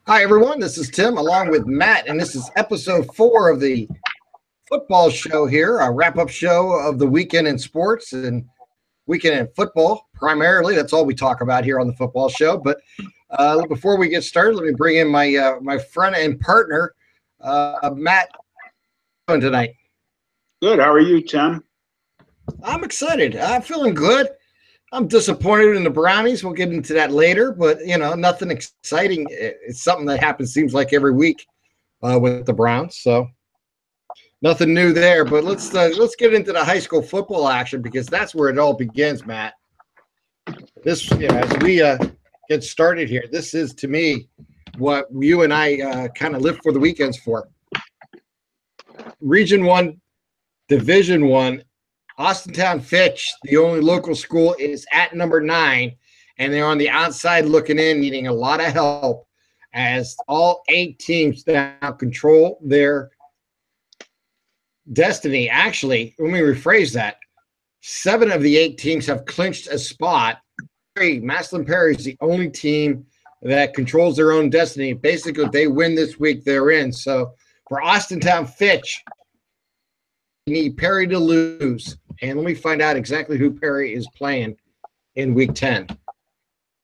Hi, everyone. This is Tim along with Matt, and this is episode 4 of the football show here, a wrap up show of the weekend in sports and weekend in football. Primarily, that's all we talk about here on the football show. But before we get started, let me bring in my friend and partner, Matt, tonight. Good. How are you, Tim? I'm excited. I'm feeling good. I'm disappointed in the Brownies. We'll get into that later, but nothing exciting. It's something that happens, seems like every week with the Browns. So nothing new there. But let's get into the high school football action because that's where it all begins, Matt. This, as we get started here, this is to me what you and I kind of live for the weekends for. Region 1, Division 1. Austintown Fitch, the only local school, is at number 9, and they're on the outside looking in, needing a lot of help as all 8 teams now control their destiny. Actually, let me rephrase that. 7 of the 8 teams have clinched a spot. Massillon Perry is the only team that controls their own destiny. Basically, if they win this week, they're in. So for Austintown Fitch, you need Perry to lose. And let me find out exactly who Perry is playing in week 10.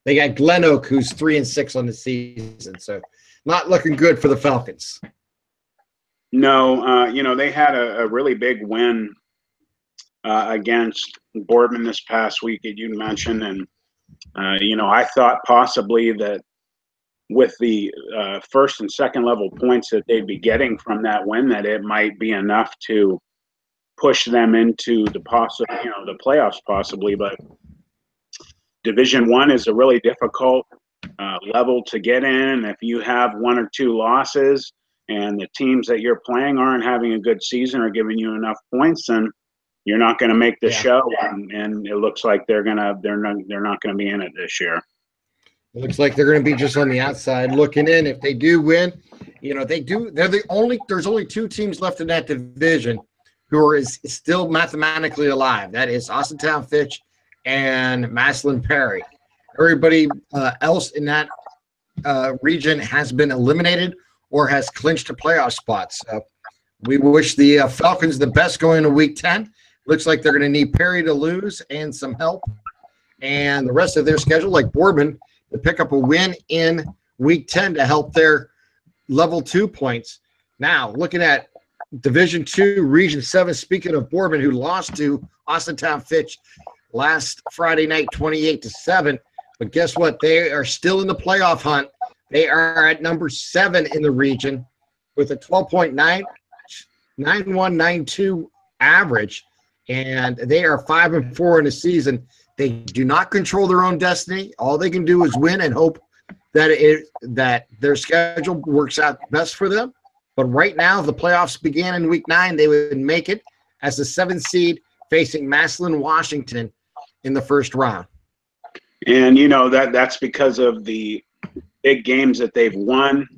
They got Glen Oak, who's 3-6 on the season. So not looking good for the Falcons. No, they had a really big win against Boardman this past week that you mentioned. And, I thought possibly that with the first and second level points that they'd be getting from that win, that it might be enough to push them into the the playoffs possibly. But Division 1 is a really difficult level to get in. If you have 1 or 2 losses and the teams that you're playing aren't having a good season or giving you enough points, then you're not going to make the show. And it looks like they're not going to be in it this year. It looks like they're going to be just on the outside looking in. If they do win, there's only 2 teams left in that division who are still mathematically alive. That is Austintown Fitch and Massillon Perry. Everybody else in that region has been eliminated or has clinched a playoff spot. So we wish the Falcons the best going into week 10. Looks like they're going to need Perry to lose and some help. And the rest of their schedule, like Boardman, to pick up a win in week 10 to help their level 2 points. Now, looking at Division 2, Region 7, speaking of Boardman, who lost to Austintown Fitch last Friday night, 28-7. But guess what? They are still in the playoff hunt. They are at number 7 in the region with a 12.9192 average, and they are 5-4 in the season. They do not control their own destiny. All they can do is win and hope that their schedule works out best for them. But right now, if the playoffs began in week 9, they would make it as the 7th seed facing Massillon, Washington in the first round. And, that's because of the big games that they've won.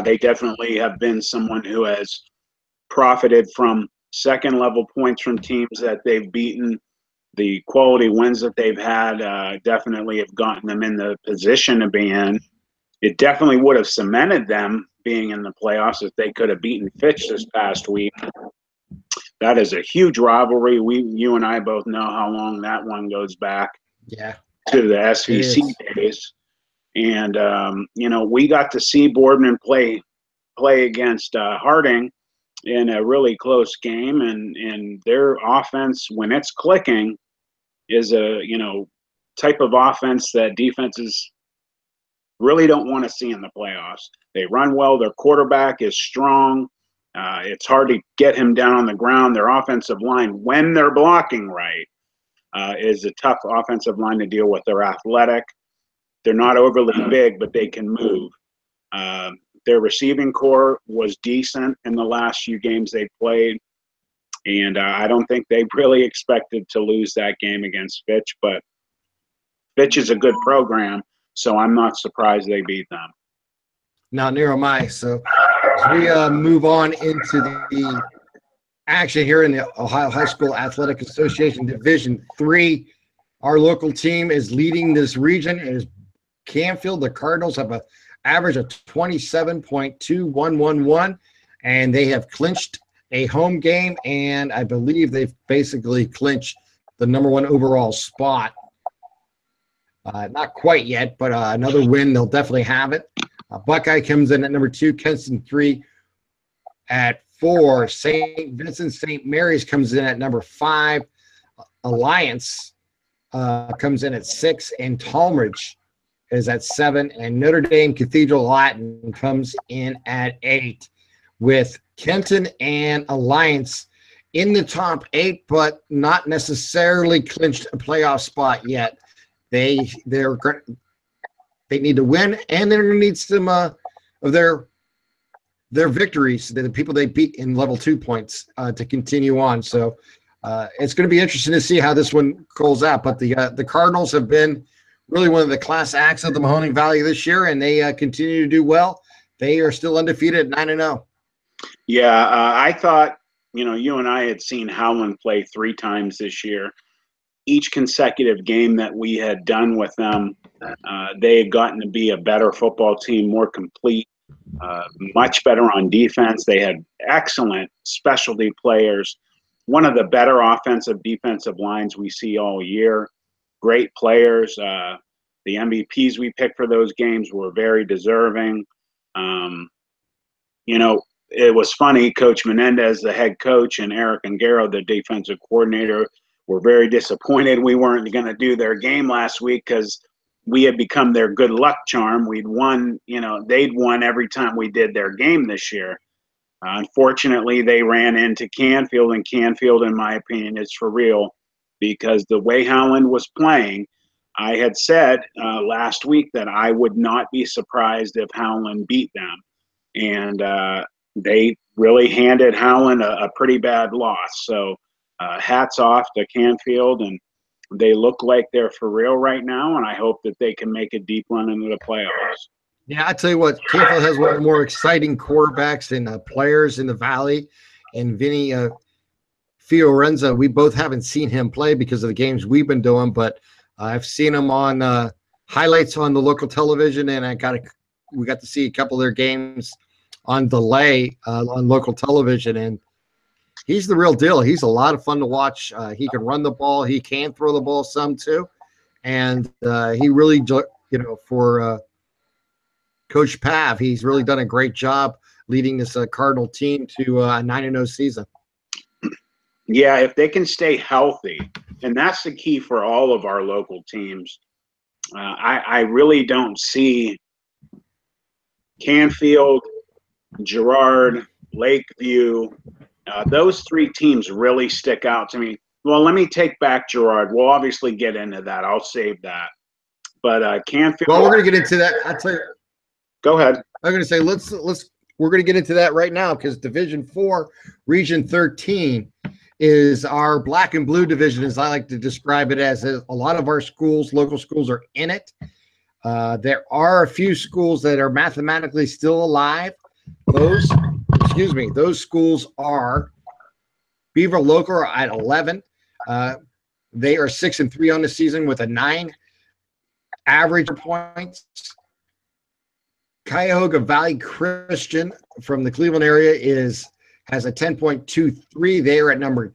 They definitely have been someone who has profited from second-level points from teams that they've beaten. The quality wins that they've had definitely have gotten them in the position to be in. It definitely would have cemented them being in the playoffs if they could have beaten Fitch this past week. That is a huge rivalry. You and I both know how long that one goes back to the SVC days. And, we got to see Boardman play against Harding in a really close game. And their offense, when it's clicking, is a, type of offense that defenses really don't want to see in the playoffs. They run well. Their quarterback is strong. It's hard to get him down on the ground. Their offensive line, when they're blocking right, is a tough offensive line to deal with. They're athletic. They're not overly big, but they can move. Their receiving core was decent in the last few games they played. And I don't think they really expected to lose that game against Fitch. But Fitch is a good program, so I'm not surprised they beat them. Not near am I. So as we move on into the action here in the Ohio High School Athletic Association Division 3, our local team is leading this region. It is Canfield. The Cardinals have average of 27.2111, and they have clinched a home game, and I believe they've basically clinched the #1 overall spot. Not quite yet, but another win, they'll definitely have it. Buckeye comes in at #2, Kinston 3 at 4. St. Vincent St. Mary's comes in at #5. Alliance comes in at 6, and Talmadge is at 7, and Notre Dame Cathedral Latin comes in at 8, with Kenton and Alliance in the top 8, but not necessarily clinched a playoff spot yet. They need to win, and they're going to need some of their victories, the people they beat in level 2 points, to continue on. So it's going to be interesting to see how this one goes out. But the Cardinals have been really one of the class acts of the Mahoning Valley this year, and they continue to do well. They are still undefeated at 9-0. Yeah, I thought, you and I had seen Howland play 3 times this year. Each consecutive game that we had done with them, they had gotten to be a better football team, more complete, much better on defense. They had excellent specialty players, one of the better offensive defensive lines we see all year. Great players. The MVPs we picked for those games were very deserving. It was funny. Coach Menendez, the head coach, and Eric Angaro, the defensive coordinator, were very disappointed we weren't going to do their game last week because we had become their good luck charm. We'd won, they'd won every time we did their game this year. Unfortunately, they ran into Canfield, and Canfield, in my opinion, is for real because the way Howland was playing, I had said last week that I would not be surprised if Howland beat them. And they really handed Howland a pretty bad loss. So hats off to Canfield, and they look like they're for real right now, and I hope that they can make a deep run into the playoffs. Yeah, I tell you what, Canfield has one of the more exciting quarterbacks and players in the Valley, and Vinny Fiorenza. We both haven't seen him play because of the games we've been doing, but I've seen him on highlights on the local television, and we got to see a couple of their games on delay on local television, and he's the real deal. He's a lot of fun to watch. He can run the ball. He can throw the ball some too. And he really, for Coach Pav, he's really done a great job leading this Cardinal team to a 9-0 season. Yeah, if they can stay healthy, and that's the key for all of our local teams. I really don't see Canfield, Girard, Lakeview, those 3 teams really stick out to me. Well, let me take back Girard. We'll obviously get into that. I'll save that. But Canfield. Well, we're going to get into that. I'll tell you. Go ahead. I'm going to say we're going to get into that right now because Division 4, Region 13 is our black and blue division, as I like to describe it, as a lot of our schools, local schools, are in it. There are a few schools that are mathematically still alive. Those schools are Beaver Local at 11. They are 6-3 on the season with a 9 average points. Cuyahoga Valley Christian from the Cleveland area has a 10.23. They are at number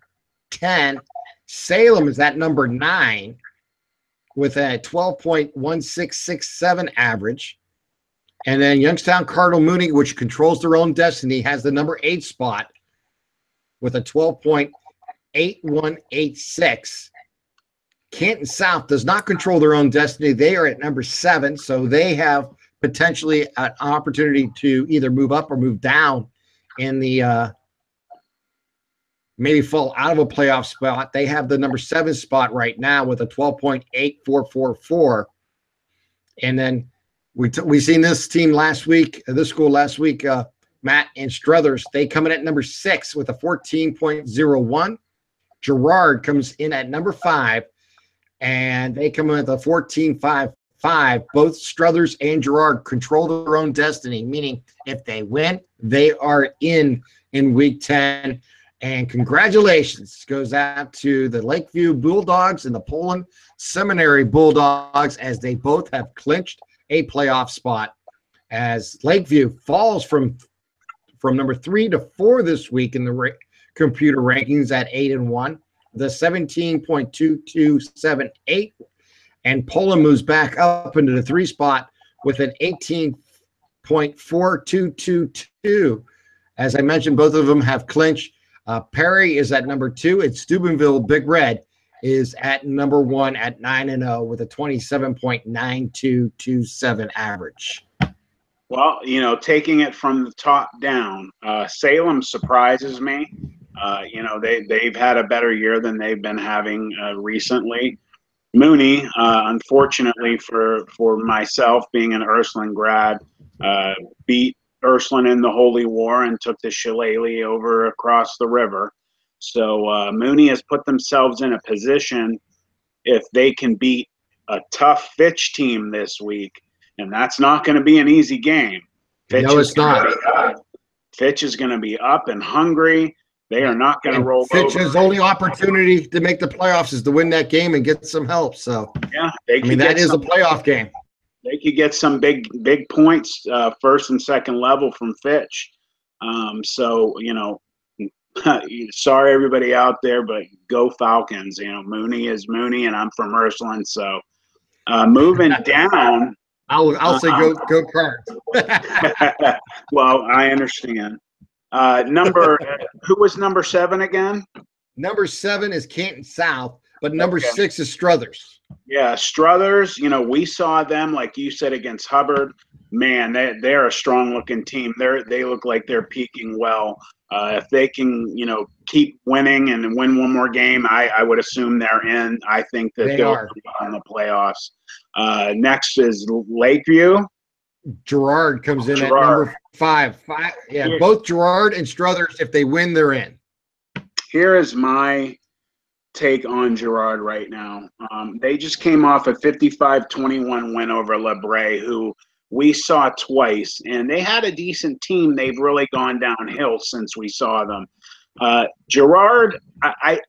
10. Salem is at number 9 with a 12.1667 average. And then Youngstown Cardinal Mooney, which controls their own destiny, has the number 8 spot with a 12.8186. Canton South does not control their own destiny. They are at number 7, so they have potentially an opportunity to either move up or move down in the maybe fall out of a playoff spot. They have the number 7 spot right now with a 12.8444. And then we seen this team last week, this school last week, Matt and Struthers. They come in at number 6 with a 14.01. Girard comes in at number 5, and they come in with a 14.55. Both Struthers and Girard control their own destiny, meaning if they win, they are in week 10. And congratulations goes out to the Lakeview Bulldogs and the Poland Seminary Bulldogs, as they both have clinched a playoff spot. as Lakeview falls from number 3 to 4 this week in the computer rankings at 8-1, the 17.2278, and Poland moves back up into the 3 spot with an 18.4222. As I mentioned, both of them have clinched. Perry is at number 2, and Steubenville Big Red is at number 1 at 9-0 with a 27.9227 average. Well, you know, taking it from the top down, Salem surprises me. You know, they've had a better year than they've been having recently. Mooney, unfortunately for myself, being an Ursuline grad, beat Ursuline in the Holy War and took the Shillelagh over across the river. So Mooney has put themselves in a position, if they can beat a tough Fitch team this week, and that's not going to be an easy game. No, it's not. Fitch is going to be up and hungry. They are not going to roll over. Fitch's only opportunity to make the playoffs is to win that game and get some help. So yeah, that is a playoff game. They could get some big points, first and second level from Fitch. So you know, sorry everybody out there, but go Falcons. You know, Mooney is Mooney, and I'm from Ursuline. So moving down. I'll say go Cards. Well, I understand. Who was number 7 again? Number 7 is Canton South, but number 6 is Struthers. Yeah, Struthers, you know, we saw them, like you said, against Hubbard. Man, they're a strong-looking team. They look like they're peaking well. If they can, you know, keep winning and win one more game, I would assume they're in. I think that they'll be in the playoffs. Next is Lakeview. Girard comes in at number 5. Yeah, both Girard and Struthers, if they win, they're in. Here is my take on Girard right now. They just came off a 55-21 win over LeBray, who we saw twice, and they had a decent team. They've really gone downhill since we saw them. Girard,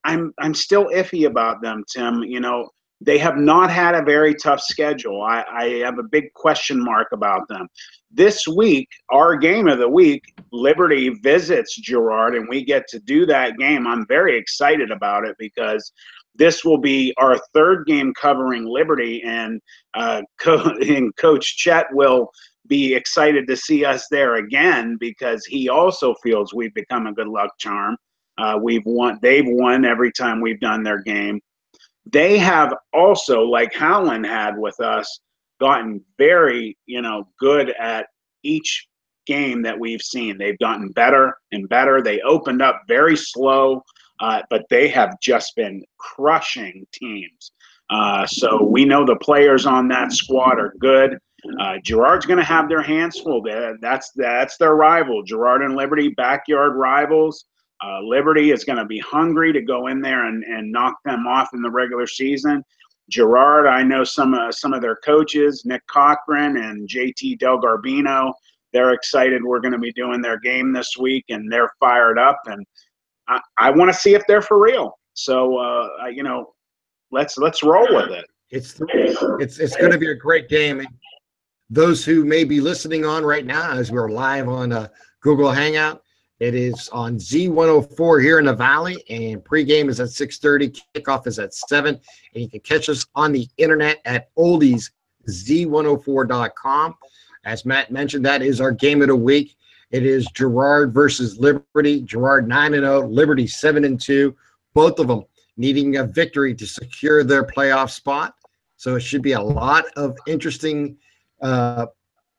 I'm still iffy about them, Tim. You know, they have not had a very tough schedule. I have a big question mark about them. This week, our game of the week, Liberty visits Girard, and we get to do that game. I'm very excited about it because this will be our 3rd game covering Liberty, and Coach Chet will be excited to see us there again because he also feels we've become a good luck charm. They've won every time we've done their game. They have also, like Howland had with us, gotten very, you know, good at each game that we've seen. They've gotten better and better. They opened up very slow, but they have just been crushing teams. So we know the players on that squad are good. Girard's going to have their hands full. That's their rival. Girard and Liberty, backyard rivals. Liberty is going to be hungry to go in there and knock them off in the regular season. Girard, I know some of their coaches, Nick Cochran and JT Del Garbino, they're excited we're going to be doing their game this week, and they're fired up. And I want to see if they're for real. So, you know, let's roll with it. It's going to be a great game. And those who may be listening on right now, as we're live on Google Hangout, it is on Z104 here in the Valley, and pregame is at 6:30. Kickoff is at 7, and you can catch us on the internet at oldiesz104.com. As Matt mentioned, that is our game of the week. It is Girard versus Liberty. Girard 9-0, Liberty 7-2. Both of them needing a victory to secure their playoff spot. So it should be a lot of interesting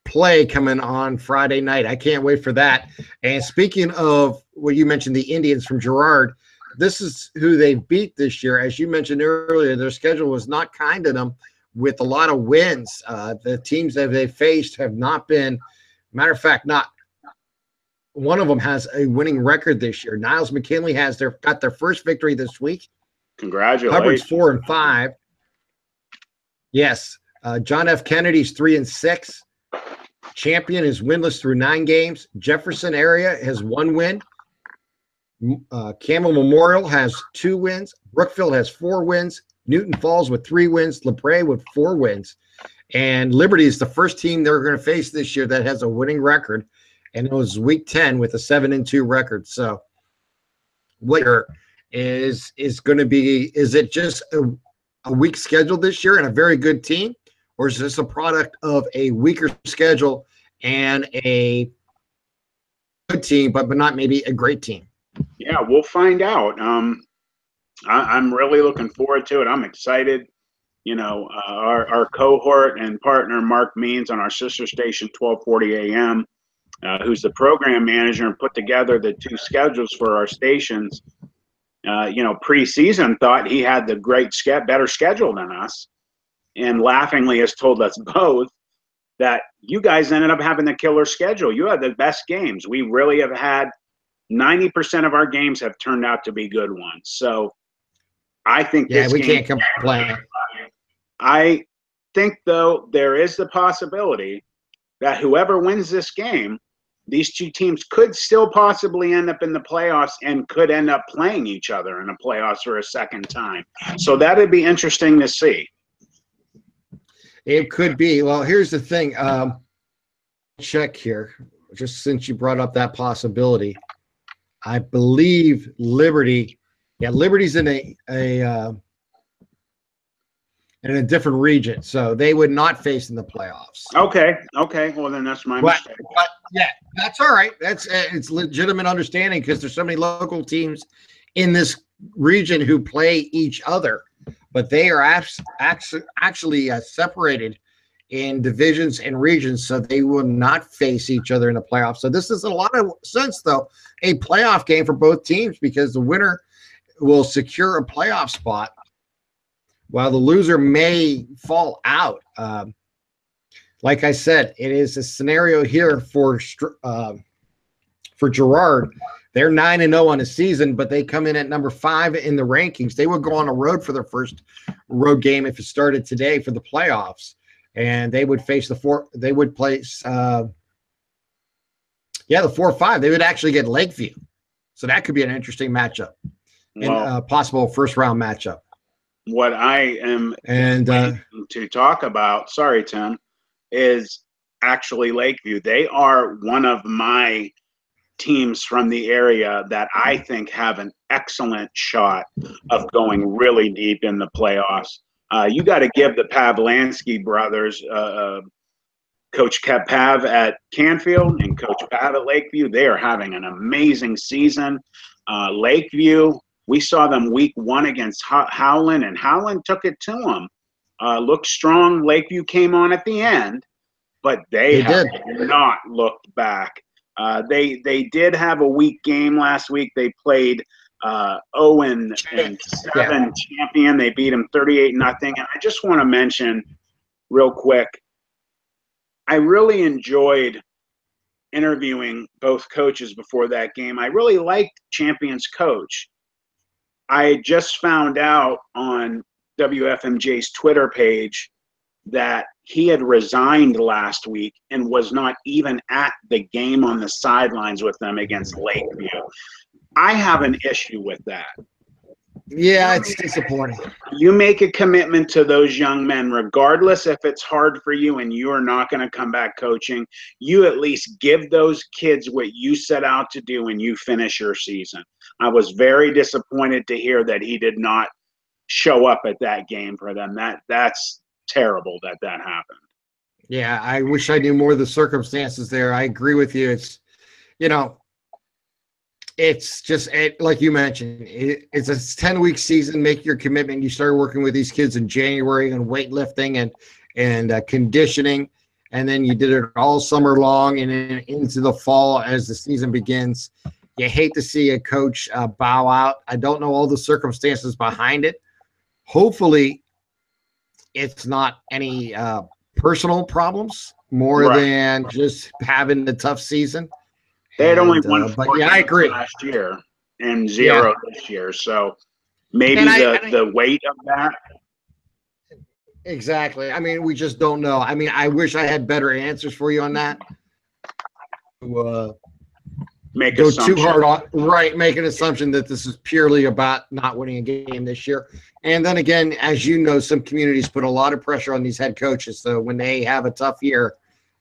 play coming on Friday night. I can't wait for that. And speaking of what you mentioned, the Indians from Girard, this is who they beat this year. As you mentioned earlier, their schedule was not kind to them with a lot of wins. The teams that they faced have not been, matter of fact, not one of them has a winning record this year. Niles McKinley got their first victory this week. Congratulations. Hubbard's 4-5. Yes. John F. Kennedy's 3-6. Champion is winless through 9 games. Jefferson area has 1 win. Campbell Memorial has 2 wins. Brookfield has 4 wins. Newton Falls with 3 wins. LaPrade with 4 wins. And Liberty is the first team they're going to face this year that has a winning record, and it was Week 10 with a 7-2 record. So, what is going to be? Is it just a weak schedule this year and a very good team, or is this a product of a weaker schedule and a good team, but not maybe a great team? Yeah, we'll find out. I'm really looking forward to it. I'm excited. You know, our cohort and partner, Mark Means, on our sister station, 1240 AM, who's the program manager and put together the two schedules for our stations, you know, preseason thought he had the better schedule than us, and laughingly has told us both that you guys ended up having the killer schedule. You had the best games. We really have had 90% of our games have turned out to be good ones. So I think we can't complain. I think, though, there is the possibility that whoever wins this game, these two teams could still possibly end up in the playoffs and could end up playing each other in the playoffs for a second time. So that'd be interesting to see. It could be. Well, here's the thing. Check here, just since you brought up that possibility. I believe Liberty. Yeah, Liberty's in in a different region, so they would not face in the playoffs. Okay. Well, then that's my mistake. But yeah, that's all right. It's legitimate understanding because there's so many local teams in this region who play each other, but they are actually separated in divisions and regions, so they will not face each other in the playoffs. So this is, in a lot of sense, though, a playoff game for both teams because the winner will secure a playoff spot, while the loser may fall out. Like I said, it is a scenario here for Girard. They're 9-0 on the season, but they come in at number 5 in the rankings. They would go on the road for their first road game if it started today for the playoffs, and they would face They would place, the 4-5. They would actually get Lakeview, so that could be an interesting matchup and a possible first-round matchup. What I am to talk about, sorry, Tim, is actually Lakeview. They are one of my teams from the area that I think have an excellent shot of going really deep in the playoffs. You got to give the Pavlansky brothers, Coach Pav at Canfield and Coach Pav at Lakeview. They are having an amazing season. Lakeview, we saw them week 1 against Howland, and Howland took it to them. Looked strong. Lakeview came on at the end, but they have not looked back. They did have a weak game last week. They played 0-7 champion. They beat them 38-0. And I just want to mention real quick, I really enjoyed interviewing both coaches before that game. I really liked Champion's coach. I just found out on WFMJ's Twitter page that he had resigned last week and was not even at the game on the sidelines with them against Lakeview. I have an issue with that. Yeah, it's disappointing. You make a commitment to those young men, regardless if it's hard for you and you are not going to come back coaching. You at least give those kids what you set out to do when you finish your season. I was very disappointed to hear that he did not show up at that game for them. That's terrible that happened. Yeah, I wish I knew more of the circumstances there. I agree with you. It's, it's just like you mentioned, it's a 10-week season. Make your commitment. You started working with these kids in January on weightlifting and conditioning, and then you did it all summer long and then into the fall as the season begins. You hate to see a coach bow out. I don't know all the circumstances behind it. Hopefully, it's not any personal problems more than just having the tough season. They had only won 4 games I agree. last year and 0 this year, so maybe the weight of that. Exactly. I mean, we just don't know. I mean, I wish I had better answers for you on that. make go assumptions. too hard on make an assumption that this is purely about not winning a game this year. And then again, as you know, some communities put a lot of pressure on these head coaches. So when they have a tough year,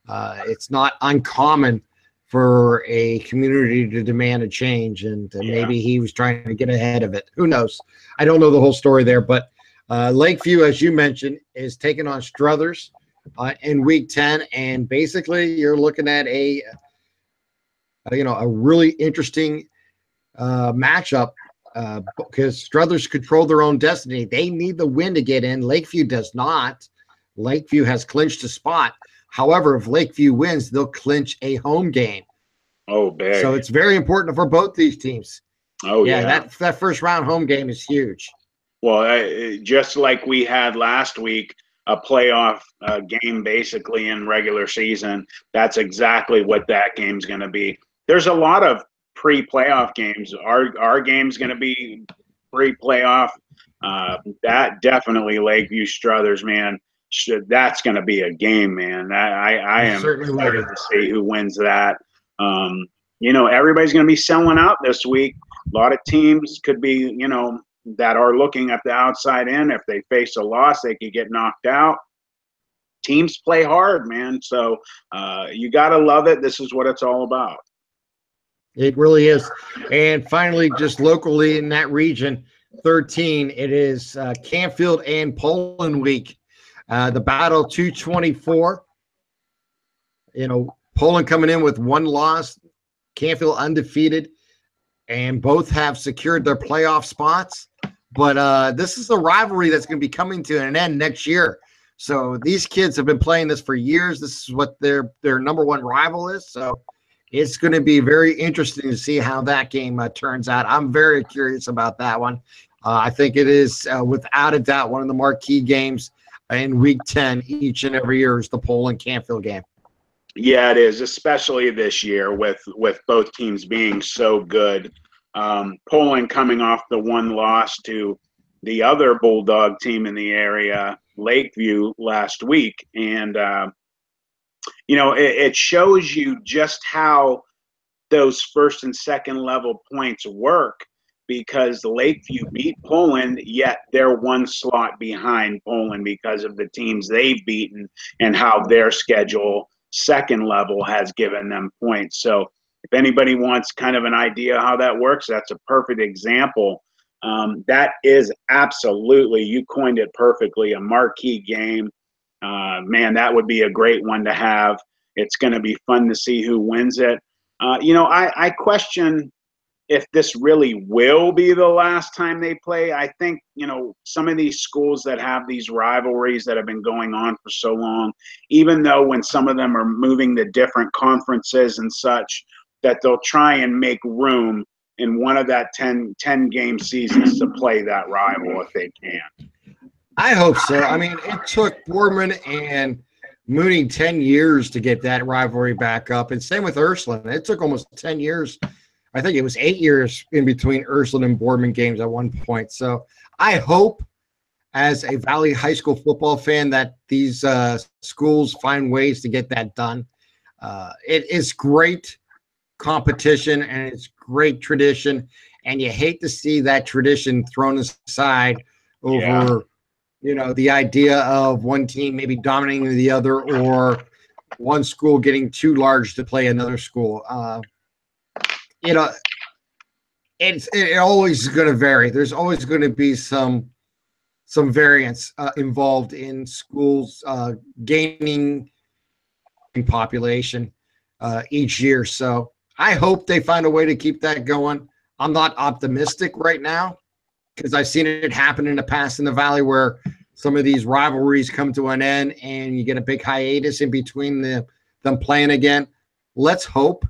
it's not uncommon for a community to demand a change. And maybe he was trying to get ahead of it. Who knows? I don't know the whole story there, but Lakeview, as you mentioned, is taking on Struthers in week 10. And basically you're looking at a really interesting matchup because Struthers control their own destiny. They need the win to get in. Lakeview does not. Lakeview has clinched a spot. However, if Lakeview wins, they'll clinch a home game. Oh, big. So it's very important for both these teams. Oh, yeah. That first round home game is huge. Well, just like we had last week, a playoff game basically in regular season, that's exactly what that game's going to be. There's a lot of pre-playoff games. Our game's going to be pre-playoff. That definitely Lakeview Struthers, man. That's going to be a game, man. I am excited to see who wins that. Everybody's going to be selling out this week. A lot of teams could be, that are looking at the outside in. If they face a loss, they could get knocked out. Teams play hard, man. So you got to love it. This is what it's all about. It really is. And finally, just locally in that region, 13, it is Canfield and Poland week. The battle 224. Poland coming in with one loss, Canfield undefeated, and both have secured their playoff spots. But this is a rivalry that's going to be coming to an end next year. So these kids have been playing this for years. This is what their number one rival is. So it's going to be very interesting to see how that game turns out. I'm very curious about that one. I think it is, without a doubt, one of the marquee games in Week 10 each and every year is the Poland Canfield game. Yeah, it is, especially this year with both teams being so good. Poland coming off the one loss to the other Bulldog team in the area, Lakeview, last week. And, it shows you just how those first and second level points work, because Lakeview beat Poland, yet they're one slot behind Poland because of the teams they've beaten and how their schedule second level has given them points. So if anybody wants kind of an idea how that works, that's a perfect example. That is absolutely, you coined it perfectly, a marquee game. Man, that would be a great one to have. It's going to be fun to see who wins it. I question if this really will be the last time they play. I think, some of these schools that have these rivalries that have been going on for so long, even though when some of them are moving to different conferences and such, that they'll try and make room in one of that 10 game seasons to play that rival if they can. I hope so. I mean, it took Boardman and Mooney 10 years to get that rivalry back up. And same with Ursuline. It took almost 10 years. I think it was 8 years in between Ursuline and Boardman games at one point. So I hope, as a Valley High School football fan, that these schools find ways to get that done. It is great competition and it's great tradition. And you hate to see that tradition thrown aside over the idea of one team maybe dominating the other, or one school getting too large to play another school. It always is going to vary. There's always going to be some variance involved in schools gaining in population each year. So I hope they find a way to keep that going. I'm not optimistic right now, because I've seen it happen in the past in the Valley where some of these rivalries come to an end and you get a big hiatus in between them playing again. Let's hope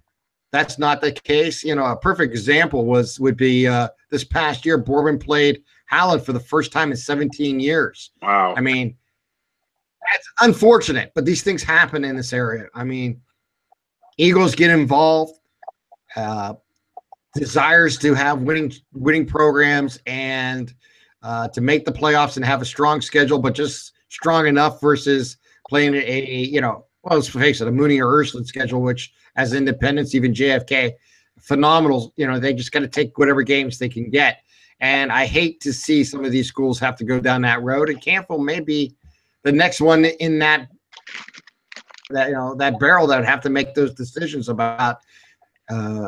that's not the case. A perfect example would be this past year, Boardman played Howland for the first time in 17 years. Wow. I mean, that's unfortunate, but these things happen in this area. I mean, Eagles get involved, desires to have winning programs and to make the playoffs and have a strong schedule, but just strong enough versus playing let's face it, a Mooney or Ursuline schedule, which as independents, even JFK, phenomenal. You know, they just got to take whatever games they can get. And I hate to see some of these schools have to go down that road. And Campbell may be the next one in that barrel that would have to make those decisions about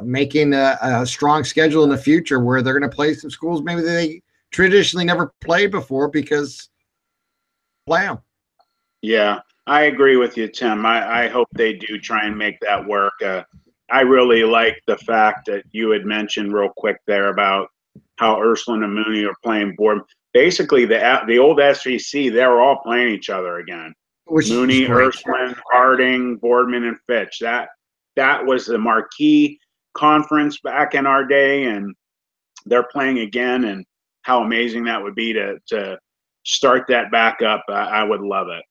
making a strong schedule in the future where they're going to play some schools maybe they traditionally never played before because play them. Yeah, I agree with you, Tim. I hope they do try and make that work. I really like the fact that you had mentioned real quick there about how Ursuline and Mooney are playing board. Basically, the old SEC, they're all playing each other again. Mooney, Ursuline, Harding, Boardman, and Fitch. That was the marquee conference back in our day, and they're playing again. And how amazing that would be to start that back up. I would love it.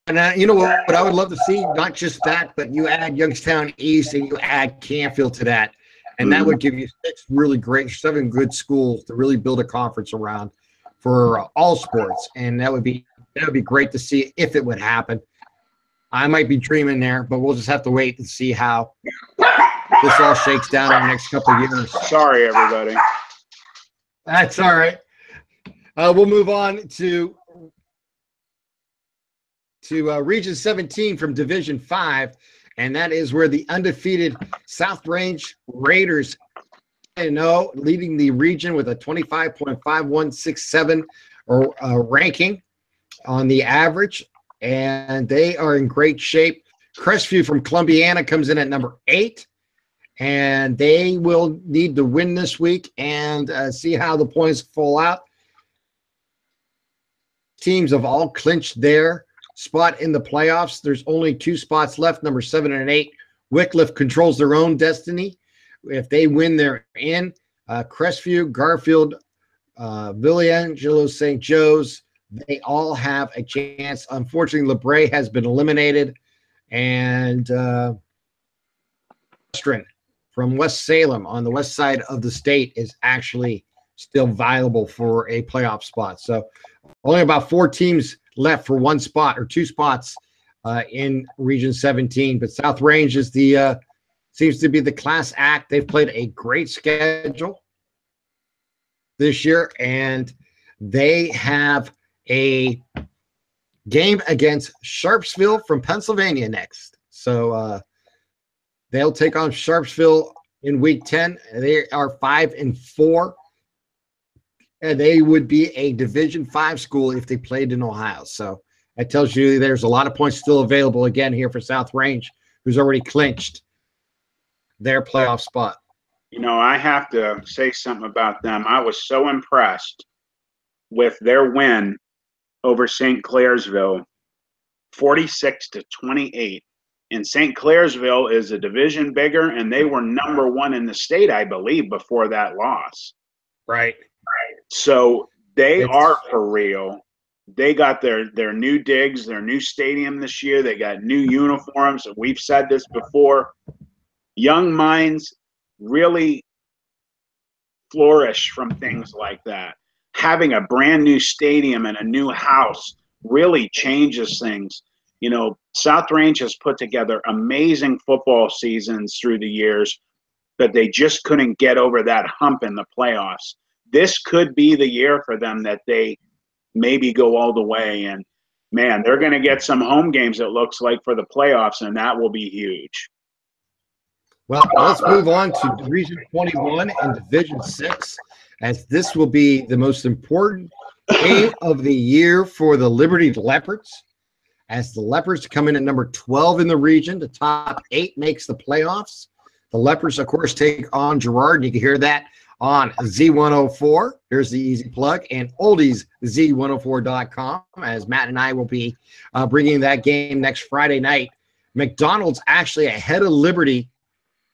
And you know what I would love to see? Not just that, but you add Youngstown East and you add Canfield to that. And that would give you 7 good schools to really build a conference around for all sports. And that would be great to see if it would happen. I might be dreaming there, but we'll just have to wait and see how this all shakes down in the next couple of years. Sorry, everybody. That's all right. We'll move on to Region 17 from Division 5, and that is where the undefeated South Range Raiders leading the region with a 25.5167 ranking on the average, and they are in great shape. Crestview from Columbiana comes in at number 8, and they will need to win this week and see how the points fall out. Teams have all clinched their spot in the playoffs. There's only 2 spots left, number 7 and 8. Wycliffe controls their own destiny. If they win, they're in. Crestview, Garfield, Villangelo, St. Joe's, they all have a chance. Unfortunately, LeBray has been eliminated, and Western from West Salem on the west side of the state is actually still viable for a playoff spot. So only about 4 teams left for 1 spot or 2 spots in Region 17. But South Range is seems to be the class act. They've played a great schedule this year, and they have a game against Sharpsville from Pennsylvania next. So they'll take on Sharpsville in Week 10. They are 5-4. And they would be a Division 5 school if they played in Ohio. So that tells you there's a lot of points still available again here for South Range, who's already clinched their playoff spot. You know, I have to say something about them. I was so impressed with their win over St. Clairsville, 46-28. And St. Clairsville is a division bigger, and they were number 1 in the state, I believe, before that loss. Right. So they are for real. They got their new digs, their new stadium this year. They got new uniforms. We've said this before. Young minds really flourish from things like that. Having a brand new stadium and a new house really changes things. You know, South Range has put together amazing football seasons through the years, but they just couldn't get over that hump in the playoffs. This could be the year for them that they maybe go all the way. And, man, they're going to get some home games, it looks like, for the playoffs, and that will be huge. Well, let's move on to Region 21 and Division 6, as this will be the most important game of the year for the Liberty Leopards, as the Leopards come in at number 12 in the region. The top 8 makes the playoffs. The Leopards, of course, take on Girard. You can hear that on Z104. Here's the easy plug, and oldiesz104.com, as Matt and I will be bringing that game next Friday night. McDonald's actually ahead of Liberty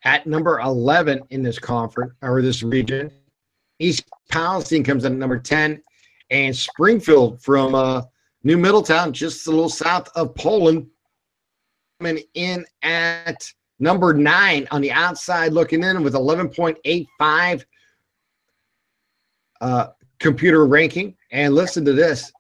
at number 11 in this conference or this region. East Palestine comes in at number 10, and Springfield from New Middletown, just a little south of Poland, coming in at number 9 on the outside looking in with 11.85 computer ranking. And listen to this.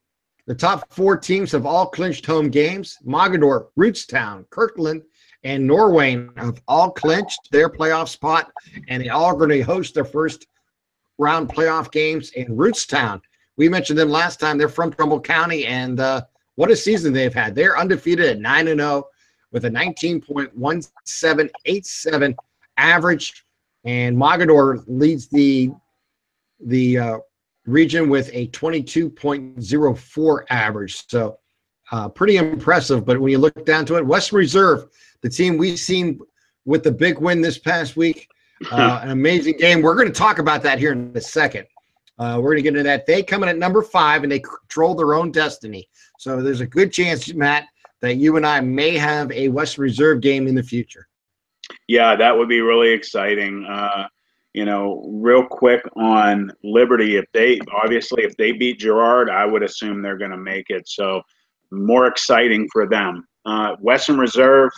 The top 4 teams have all clinched home games. Mogador, Rootstown, Kirkland, and Norway have all clinched their playoff spot, and they all are going to host their first round playoff games in Rootstown. We mentioned them last time. They're from Trumbull County, and what a season they've had. They're undefeated at 9-0 with a 19.1787 average, and Mogador leads the region with a 22.04 average. So pretty impressive. But when you look down to it, Western Reserve, the team we've seen with the big win this past week, an amazing game. We're going to talk about that here in a second. We're going to get into that. They come in at number 5, and they control their own destiny. So there's a good chance, Matt, that you and I may have a Western Reserve game in the future. Yeah, that would be really exciting. Real quick on Liberty, if they beat Girard, I would assume they're going to make it. So more exciting for them. Western Reserve,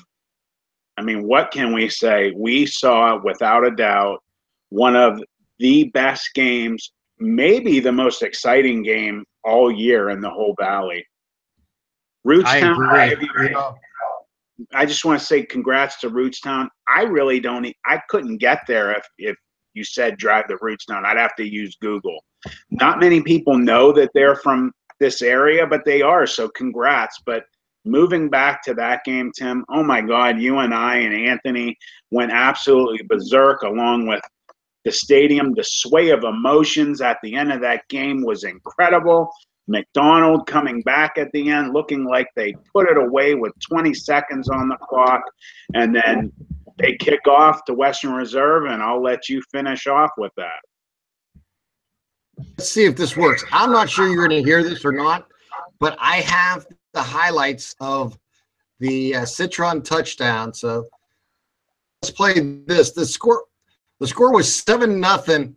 I mean, what can we say? We saw, without a doubt, one of the best games, maybe the most exciting game all year in the whole Valley. Rootstown, I just want to say congrats to Rootstown. I couldn't get there if you said drive to Rootstown. I'd have to use Google. Not many people know that they're from this area, but they are, so congrats. But moving back to that game, Tim, oh my God, you and I and Anthony went absolutely berserk along with the stadium. The sway of emotions at the end of that game was incredible. McDonald coming back at the end, looking like they put it away with 20 seconds on the clock. And then they kick off to Western Reserve, and I'll let you finish off with that. Let's see if this works. I'm not sure you're going to hear this or not, but I have the highlights of the Citron touchdown. So let's play this. The score was 7-0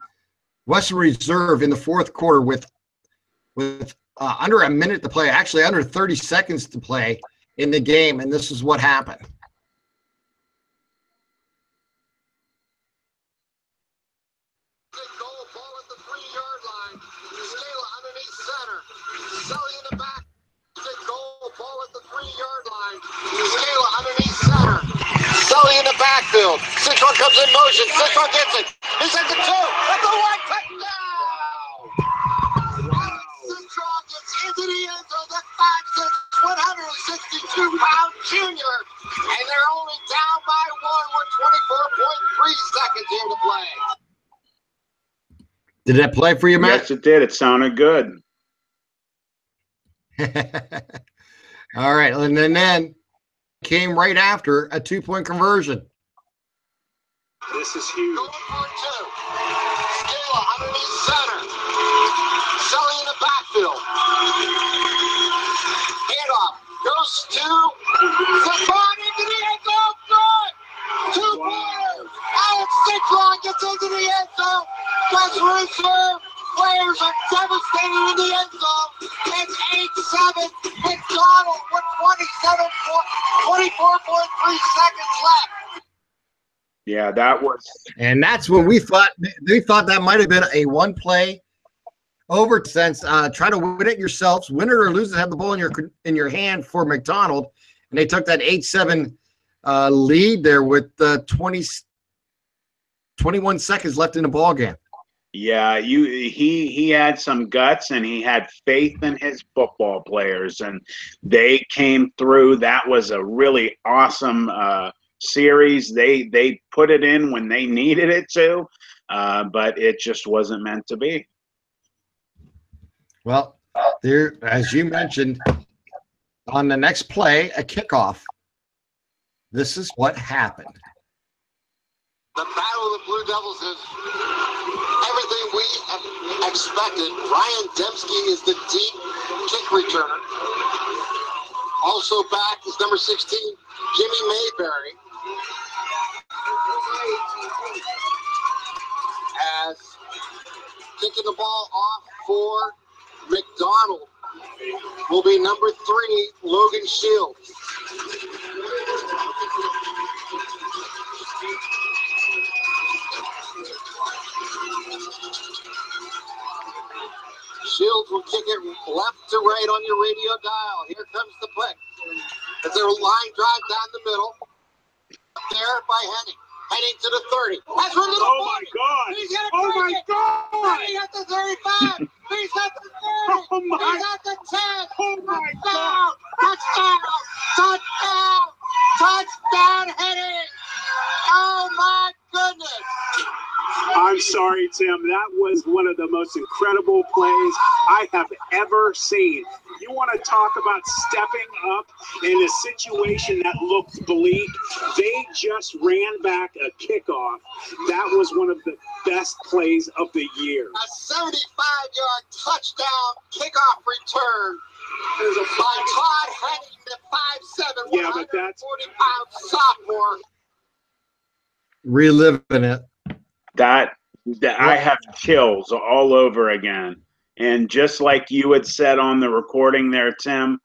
Western Reserve in the fourth quarter with under a minute to play, actually under 30 seconds to play in the game, and this is what happened. Goal, ball at the 3-yard line. Scala underneath center. Sully in the back. Goal, ball at the 3-yard line. Scala underneath center. Sully in the backfield. Citron comes in motion. Citron gets it. He's at the 2. At the 1. Touchdown! Citron gets into the end zone. That 162-pound junior. And they're only down by 1 with 24.3 seconds here to play. Did that play for you, Matt? Yes, it did. It sounded good. All right. And then came right after a 2-point conversion. This is huge. Going for 2. Scala underneath center. Sully in the backfield. Handoff. Goes to Citron into the end zone. Good. 2 players. Alex Citron gets into the end zone. West Reserve players are devastated in the end zone. It's 8-7. McDonald with 24.3 seconds left. Yeah, that was. And that's when we thought that might have been a one-play over sense. Try to win it yourselves, win it or lose it. Have the ball in your hand for McDonald, and they took that 8-7 lead there with 21 seconds left in the ball game. Yeah, he had some guts, and he had faith in his football players, and they came through. That was a really awesome series. They put it in when they needed it to, but it just wasn't meant to be. Well, there, as you mentioned, on the next play, a kickoff. This is what happened. The battle of the Blue Devils is everything we expected. Ryan Dembski is the deep kick returner. Also back is number 16, Jimmy Mayberry. As kicking the ball off for McDonald will be number 3, Logan Shields. Shields will kick it left to right on your radio dial. Here comes the play. It's a line drive down the middle. there by Henning. Heading to the 30. That's for little Oh my God! He's gonna Oh break my it. God! He's at the 35. He's at the 30. Oh my! He's at the 10. Oh my God! Touchdown! Touchdown! Touchdown! Henning! Oh my goodness! I'm sorry, Tim. That was one of the most incredible plays I have ever seen. You want to talk about stepping up in a situation that looked bleak? They just ran back a kickoff. That was one of the best plays of the year. A 75-yard touchdown kickoff return by Todd Henning, the 5'7", Yeah, but that's 140-pound sophomore. Reliving it. that I have chills all over again. And just like you had said on the recording there, Tim,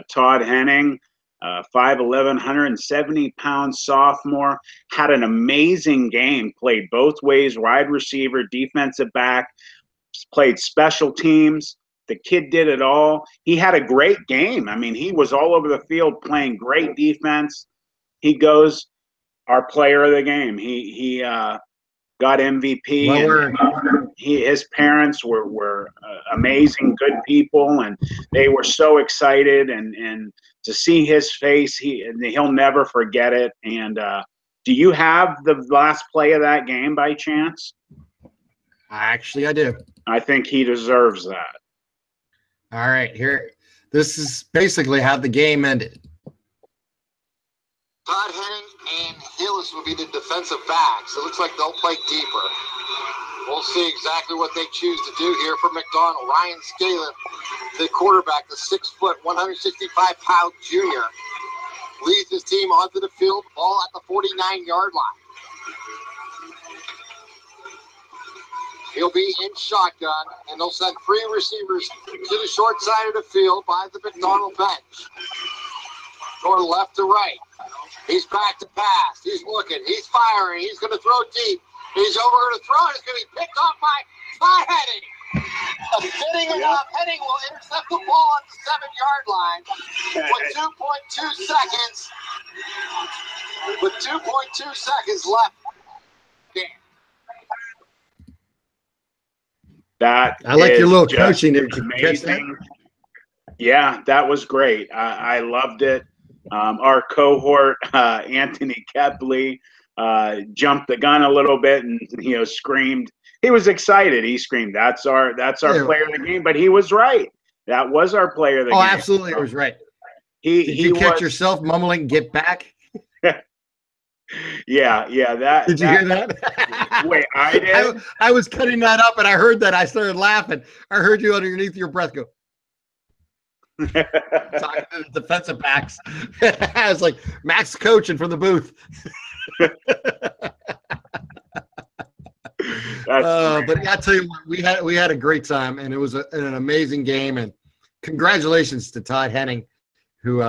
Todd Henning, 5'11", 170-pound sophomore, had an amazing game, played both ways, wide receiver, defensive back, played special teams. The kid did it all. He had a great game. I mean, he was all over the field playing great defense. He goes our player of the game. He got MVP. Well, His parents were amazing, good people, and they were so excited. And to see his face, he'll never forget it. And do you have the last play of that game by chance? actually, I do. I think he deserves that. All right, here. This is basically how the game ended. Todd Henning and Hillis will be the defensive backs. It looks like they'll play deeper. We'll see exactly what they choose to do here for McDonald. Ryan Scalen, the quarterback, the 6 foot, 165-pound junior, leads his team onto the field, ball at the 49-yard line. He'll be in shotgun, and they'll send 3 receivers to the short side of the field by the McDonald bench. Going left to right. He's back to pass. He's looking. He's firing. He's going to throw deep. He's over to throw. It's going to be picked off by Henning. Fitting enough. Henning will intercept the ball at the 7-yard line with 2.2 seconds. With 2.2 seconds left. That I like your is little just coaching there. Did you catch that? amazing. Yeah, that was great. I loved it. Our cohort, Anthony Kepley, jumped the gun a little bit and screamed. He was excited. He screamed, "That's our Yeah. player of the game." But he was right. That was our player of the game. Oh, absolutely, it was right. Did Did you catch yourself mumbling, "Get back"? Yeah. Did you hear that? Wait, I did. I was cutting that up, and I heard that. I started laughing. I heard you underneath your breath go. Talking to the defensive backs. I was like, Max coaching from the booth. But I tell you what, we had a great time, and it was an amazing game. And congratulations to Todd Henning, who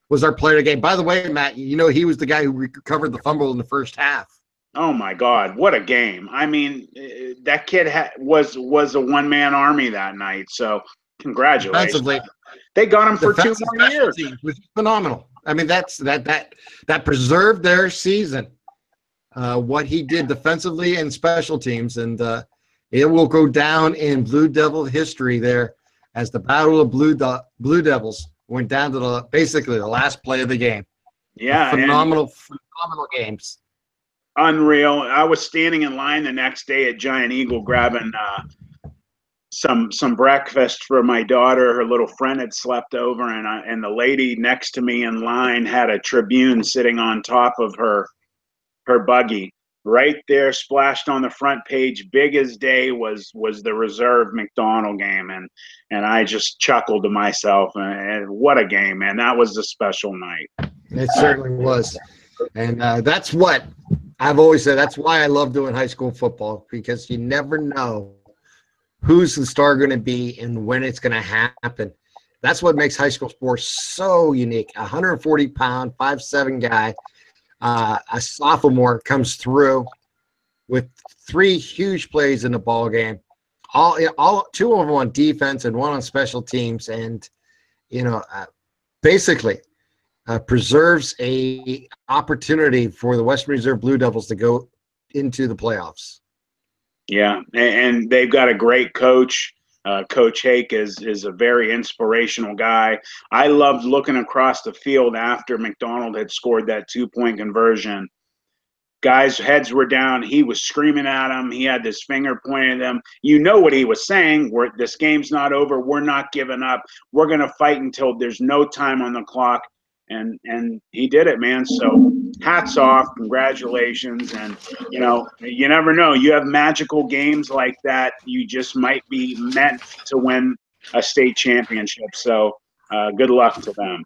was our player of the game. By the way, Matt, he was the guy who recovered the fumble in the first half. Oh my God, what a game! I mean, that kid was a one-man army that night. So congratulations. Defensively, they got him for 2 more years. Which is phenomenal. I mean, that preserved their season. What he did defensively and special teams, and it will go down in Blue Devil history there as the Battle of Blue Devils went down to basically the last play of the game. Yeah, phenomenal games. Unreal. I was standing in line the next day at Giant Eagle grabbing some breakfast for my daughter. Her little friend had slept over, and the lady next to me in line had a Tribune sitting on top of her buggy. Right there, splashed on the front page, big as day, was the reserve McDonald game, and I just chuckled to myself. And what a game, man! That was a special night. It certainly was, and that's what I've always said. That's why I love doing high school football, because you never know who's the star going to be and when it's going to happen. That's what makes high school sports so unique. 140-pound, 5'7" guy. A sophomore comes through with 3 huge plays in the ball game, all 2 of them on defense and 1 on special teams, and basically preserves a opportunity for the Western Reserve Blue Devils to go into the playoffs. Yeah, and they've got a great coach. Coach Hake is a very inspirational guy. I loved looking across the field after McDonald had scored that 2-point conversion. Guys' heads were down. He was screaming at them. He had this finger pointing at them. You know what he was saying. This game's not over. We're not giving up. We're going to fight until there's no time on the clock. And he did it, man. So hats off. Congratulations. And, you know, you never know. You have magical games like that. You just might be meant to win a state championship. So good luck to them.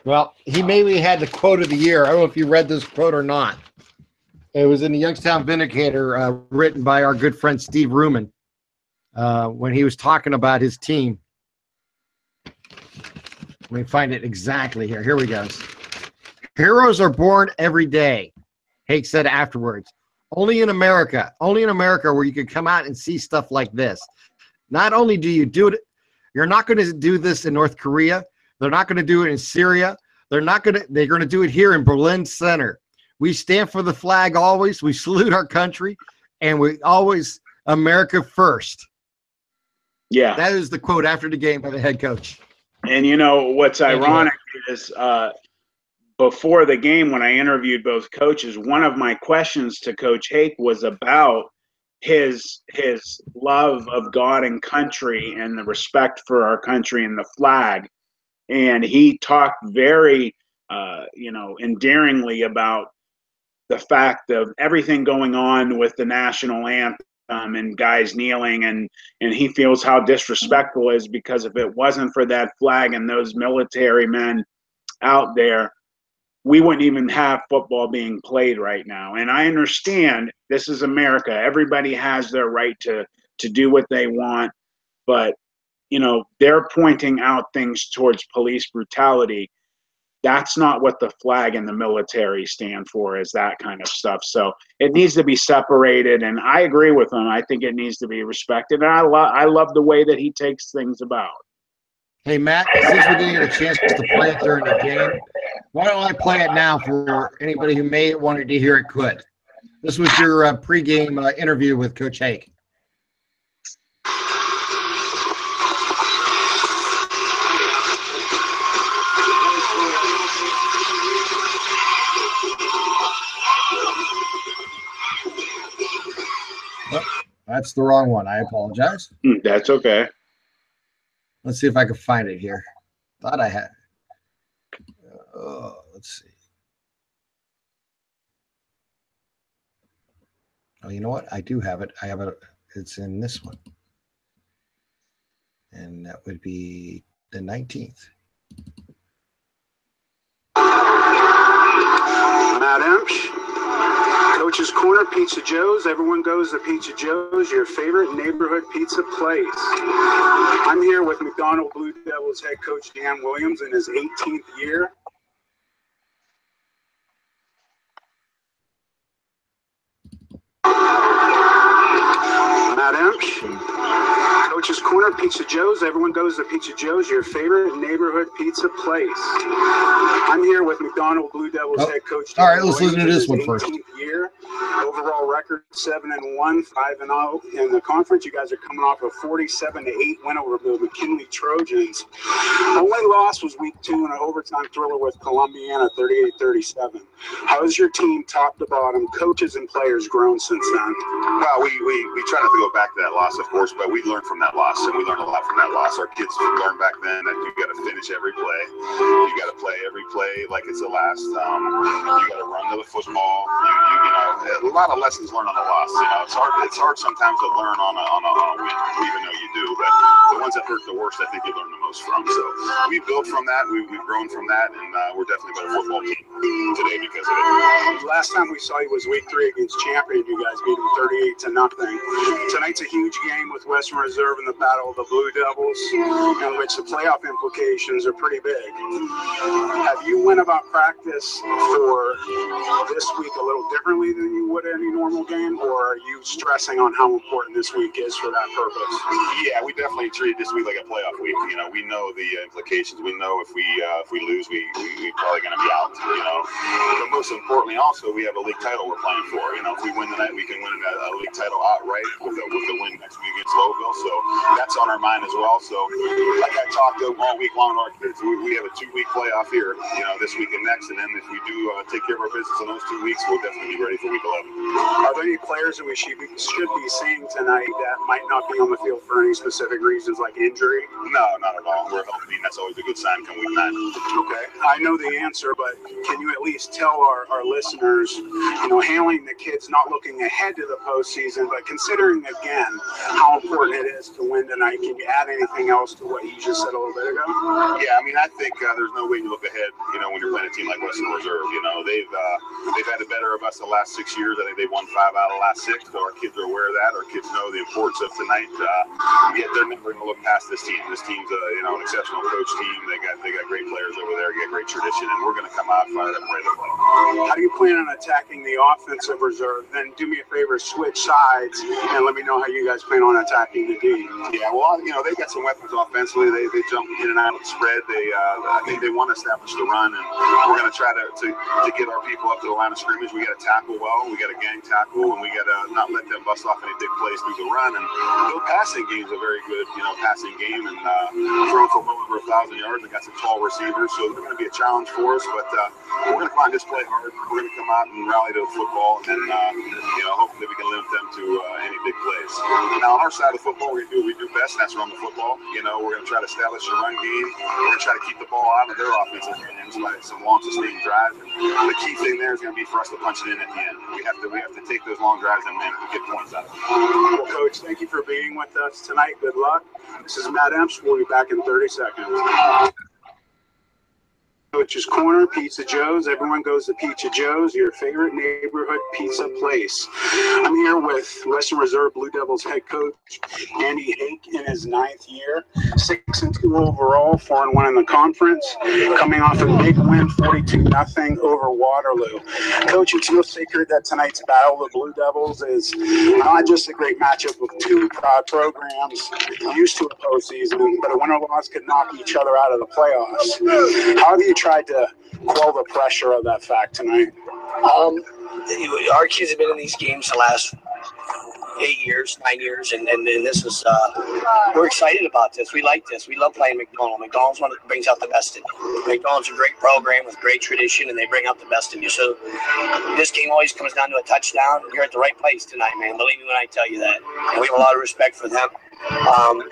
Well, he maybe had the quote of the year. I don't know if you read this quote or not. It was in the Youngstown Vindicator, written by our good friend Steve Ruman, when he was talking about his team. Let me find it exactly here. Here we go. Heroes are born every day, Hake said afterwards. Only in America where you can come out and see stuff like this. Not only do you do it, you're not going to do this in North Korea. They're not going to do it in Syria. They're going to do it here in Berlin Center. We stand for the flag always. We salute our country, and we always America first. Yeah. That is the quote after the game by the head coach. And you know what's ironic is before the game, when I interviewed both coaches, one of my questions to Coach Hake was about his love of God and country and the respect for our country and the flag. And he talked very, endearingly about the fact of everything going on with the national anthem and guys kneeling, and he feels how disrespectful it is, because if it wasn't for that flag and those military men out there, we wouldn't even have football being played right now. And I understand this is America. Everybody has their right to do what they want, but you know, they're pointing out things towards police brutality. That's not what the flag and the military stand for, is that kind of stuff. So it needs to be separated, and I agree with him. I think it needs to be respected, and I love the way that he takes things about. Hey, Matt, since we didn't get a chance to play it during the game, why don't I play it now for anybody who may wanted to hear it could. This was your pregame interview with Coach Hake. That's the wrong one. I apologize. That's okay. Let's see if I can find it here. Thought I had. Let's see. Oh, you know what? I do have it. I have it. It's in this one. And that would be the 19th. Matt Emsch, Coach's Corner, Pizza Joe's. Everyone goes to Pizza Joe's, your favorite neighborhood pizza place. I'm here with McDonald Blue Devils head coach Dan Williams in his 18th year. Matt Emsch, Coach's Corner, Pizza Joe's. Everyone goes to Pizza Joe's, your favorite neighborhood pizza place. I'm here with McDonald Blue Devils head coach. All right, let's listen to this one first. Year. Overall record 7-1, 5-0 in the conference. You guys are coming off a 47-8 win over the McKinley Trojans. Only loss was week 2 in an overtime thriller with Columbiana, 38-37. How has your team, top to bottom, coaches and players, grown since then? Well, we try not to go back to that loss, of course, but we learned from that loss, and we learned a lot from that loss. Our kids learned back then that you got to finish every play. You got to play every play like it's the last. You got to run to the football. A lot of lessons learned on a loss. You know, it's hard sometimes to learn on a win, even though you do. But the ones that hurt the worst, I think you learn the most from. So we built from that. We've grown from that, and we're definitely a better football team today because of it. Last time we saw you was week 3 against Champion. You guys beat them 38-0. Tonight's a huge game with Western Reserve and in the Battle of the Blue Devils, in which the playoff implications are pretty big. Have you went about practice for this week a little differently than you would any normal game, or are you stressing on how important this week is for that purpose? Yeah, we definitely treat this week like a playoff week. You know, we know the implications. We know if we lose, we probably going to be out. You know, but most importantly, also we have a league title we're playing for. You know, if we win tonight, we can win a league title outright with the win next week against Louisville. So that's on our mind as well. So like I talked all week long to our kids, we have a 2-week playoff here. You know, this week and next, and then if we do take care of our business in those 2 weeks, we'll definitely be ready for week 11. Are there any players that we should be seeing tonight that might not be on the field for any specific reasons, like injury? No, not at all. We're healthy, and that's always a good sign come week 9. Okay, I know the answer, but can you at least tell our listeners, you know, handling the kids, not looking ahead to the postseason, but considering again how important it is to win tonight? Can you add anything else to what you just said a little bit ago? Yeah, I mean, I think there's no way you look ahead, you know, when you're playing a team like Western Reserve. You know, they've had the better of us the last 6 years. I think they've won 5 out of the last 6, so our kids are aware of that. Our kids know the importance of tonight. Yet they're never going to look past this team. This team's an exceptional coach team. They got great players over there. They got great tradition, and we're going to come out fired up and ready to play. How do you plan on attacking the offensive reserve? Then do me a favor, switch sides, and let me know how you guys plan on attacking the D. Yeah, well, you know, they've got some weapons offensively. They jump in and out of the spread. I think they want to establish the run, and we're going to try to get our people up to the line of scrimmage. We got to tackle well. We got to gang tackle, and we got to not let them bust off any big plays through the run. And their passing game is a very good, passing game, and throwing for well over 1,000 yards. They got some tall receivers, so they're going to be a challenge for us. But we're going to come out and just play hard. We're going to come out and rally to the football, and hopefully we can limit them to any big plays. Now on our side of the football, we do what we do best, and that's run the football. You know, we're going to try to establish a run game. We're going to try to keep the ball out of their offensive hands by some long sustained drives. And the key thing there is going to be for us to punch it in at the end. We have to take those long drives and get points out of them. Well, Coach, thank you for being with us tonight. Good luck. This is Matt Emps. We'll be back in 30 seconds. Coach's Corner, Pizza Joe's. Everyone goes to Pizza Joe's, your favorite neighborhood pizza place. I'm here with Western Reserve Blue Devils head coach Andy Hake in his 9th year. 6-2 overall, 4-1 in the conference. Coming off a big win, 42-0 over Waterloo. Coach, it's no secret that tonight's Battle of the Blue Devils is not just a great matchup of 2 proud programs used to a postseason, but a win-or-loss could knock each other out of the playoffs. How have you tried to quell the pressure of that fact tonight? Our kids have been in these games the last 8 years, 9 years, and this is we're excited about this. We like this. We love playing McDonald. McDonald's one that brings out the best in you. McDonald's a great program with great tradition, and they bring out the best in you. So this game always comes down to a touchdown. You're at the right place tonight, man. Believe me when I tell you that. And we have a lot of respect for them.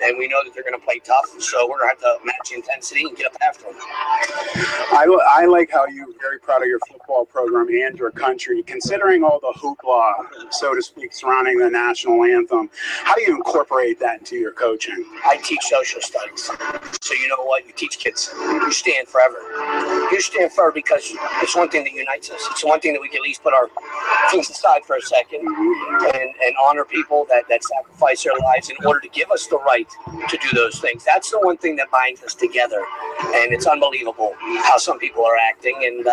And we know that they're going to play tough, so we're going to have to match intensity and get up after them. I like how you're very proud of your football program and your country, considering all the hoopla, so to speak, surrounding the national anthem. How do you incorporate that into your coaching? I teach social studies, so you know what? You teach kids. You stand forever. You stand forever because it's one thing that unites us. It's one thing that we can at least put our things aside for a second and honor people that sacrifice their lives in order to give us the right to do those things. That's the one thing that binds us together, and it's unbelievable how some people are acting. And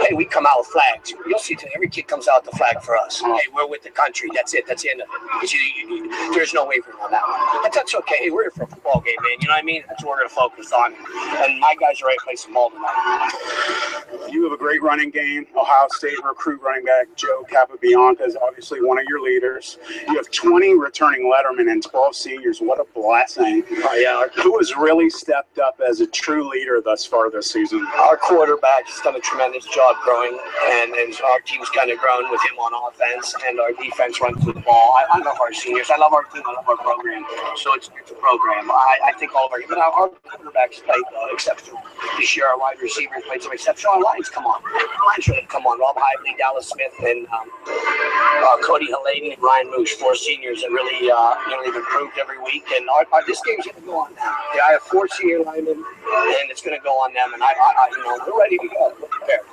hey, we come out with flags. You'll see today, every kid comes out with the flag for us. Hey, we're with the country. That's it. That's the end of it. There's no wavering on that one. But that's okay. Hey, we're here for a football game, man. You know what I mean? That's what we're going to focus on. And my guys are ready to play some ball tonight. You have a great running game. Ohio State recruit running back Joe Capabianca is obviously one of your leaders. You have 20 returning lettermen and 12 seniors. What a blessing. Yeah, Who has really stepped up as a true leader thus far this season? our quarterback has done a tremendous job growing, and our team's kind of grown with him on offense, and our defense runs through the ball. I love our seniors. I love our team. I love our program. So it's a program. I think all of our quarterbacks played exceptional this year. Our wide receivers played some exceptional. Our lines come on. Rob Hively, Dallas Smith, and Cody Halady and Ryan Moose, 4 seniors that really they've improved every week. And this game's going to go on now. Yeah, I have 4 senior linemen, and it's going to go on them. And we're ready to go. We're prepared.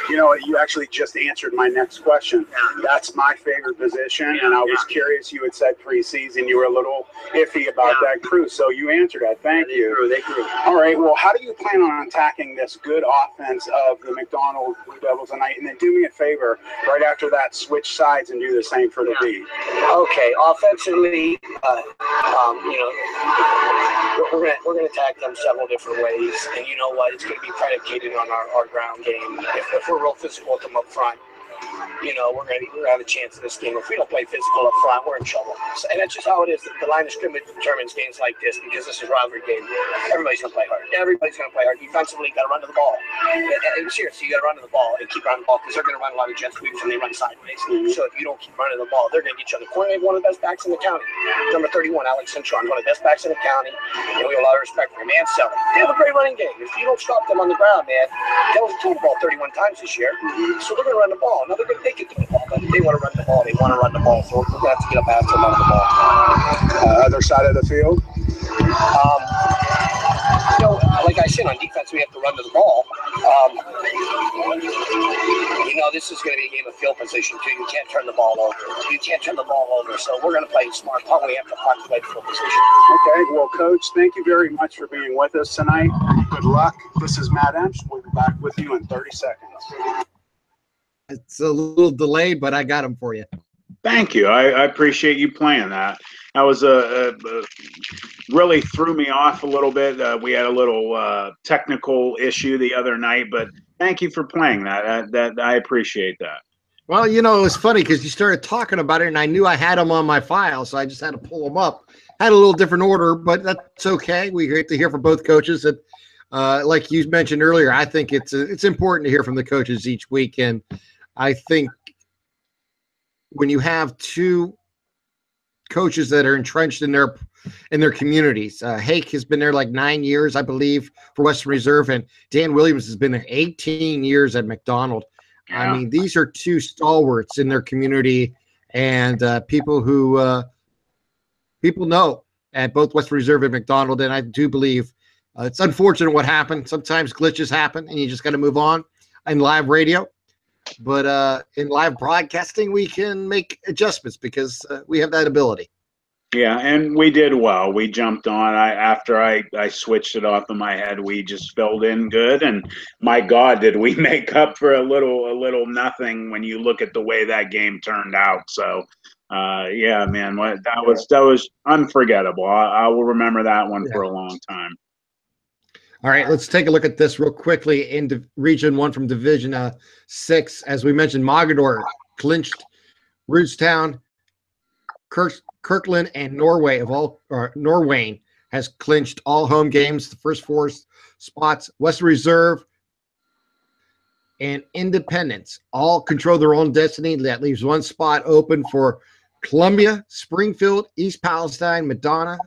You know, you actually just answered my next question. That's my favorite position, and I was curious. You had said preseason you were a little iffy about that crew, so you answered that. Thank you. They grew. All right. Well, how do you plan on attacking this good offense of the McDonald Blue Devils tonight? And then do me a favor, right after that, switch sides and do the same for the B. Okay, offensively, we're gonna attack them several different ways, and you know what? It's gonna be predicated on our ground game. If we're real physical with them up front, you know, we're gonna have a chance in this game. If we don't play physical up front, we're in trouble. And that's just how it is. The line of scrimmage determines games like this because this is a rivalry game. Everybody's gonna play hard. Everybody's gonna play hard. Defensively, got to run to the ball. And seriously, you got to run to the ball and keep running the ball because they're gonna run a lot of jet sweeps and they run sideways. So if you don't keep running the ball, they're gonna get you on the corner. They have one of the best backs in the county. Number 31, Alex Cintron, one of the best backs in the county, and we have a lot of respect for him. And Selly. They have a great running game. If you don't stop them on the ground, man, Devils threw the ball 31 times this year. So they're gonna run the ball. Now they're gonna take it to the ball, but they want to run the ball. They want to run the ball. So we're going to have to get up after them on the ball. Other side of the field. You know, like I said, on defense, we have to run to the ball. You know, this is going to be a game of field position, too. You can't turn the ball over. So we're going to play smart punt. We have to punt to play field position. Okay. Well, Coach, thank you very much for being with us tonight. Good luck. This is Matt Emsch. We'll be back with you in 30 seconds. It's a little delayed, but I got them for you. Thank you. I appreciate you playing that. That was really threw me off a little bit. We had a little technical issue the other night, but thank you for playing that. That I appreciate that. Well, you know, it was funny because you started talking about it, and I knew I had them on my file, so I just had to pull them up. Had a little different order, but that's okay. We get to hear from both coaches. And like you mentioned earlier, I think it's important to hear from the coaches each week, and I think when you have two coaches that are entrenched in their communities, Hake has been there like 9 years, I believe, for Western Reserve, and Dan Williams has been there 18 years at McDonald. Yeah. I mean, these are two stalwarts in their community, and people who people know at both Western Reserve and McDonald. And I do believe it's unfortunate what happened. Sometimes glitches happen, and you just got to move on in live radio. But in live broadcasting, we can make adjustments because we have that ability. Yeah, and we did well. We jumped on. After I switched it off in my head, we just filled in good. And my God, did we make up for a little nothing when you look at the way that game turned out. So, yeah, man, that was unforgettable. I will remember that one for a long time. All right, let's take a look at this real quickly in Region 1 from Division 6. As we mentioned, Mogador clinched Rootstown, Kirkland, and Norwayne has clinched all home games, the first four spots. Western Reserve and Independence all control their own destiny. That leaves one spot open for Columbia, Springfield, East Palestine, McDonald,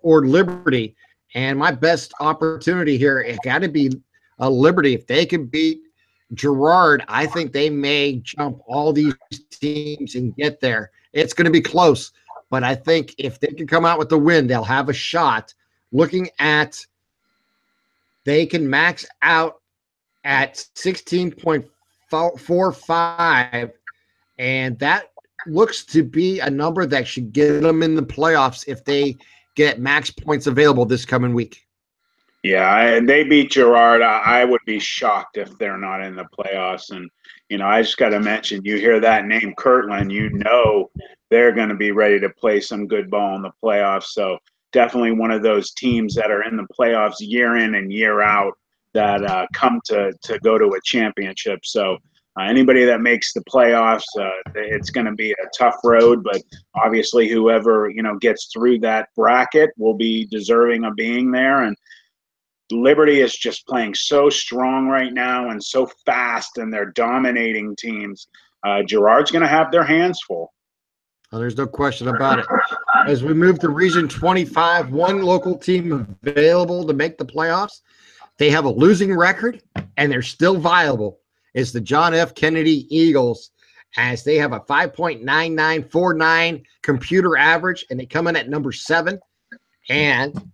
or Liberty. And my best opportunity here, it got to be Liberty. If they can beat Girard, I think they may jump all these teams and get there. It's going to be close, but I think if they can come out with the win, they'll have a shot. Looking at, they can max out at 16.45, and that looks to be a number that should get them in the playoffs if they get max points available this coming week. Yeah, and they beat Girard. I would be shocked if they're not in the playoffs. And, you know, I just got to mention, you hear that name, Kirtland, you know they're going to be ready to play some good ball in the playoffs. So definitely one of those teams that are in the playoffs year in and year out that come to go to a championship. So anybody that makes the playoffs, it's going to be a tough road, but obviously whoever, you know, gets through that bracket will be deserving of being there. And Liberty is just playing so strong right now and so fast, and they're dominating teams. Girard's going to have their hands full. Well, there's no question about it. As we move to Region 25, one local team available to make the playoffs. They have a losing record, and they're still viable. Is the John F. Kennedy Eagles, as they have a 5.9949 computer average, and they come in at number 7. And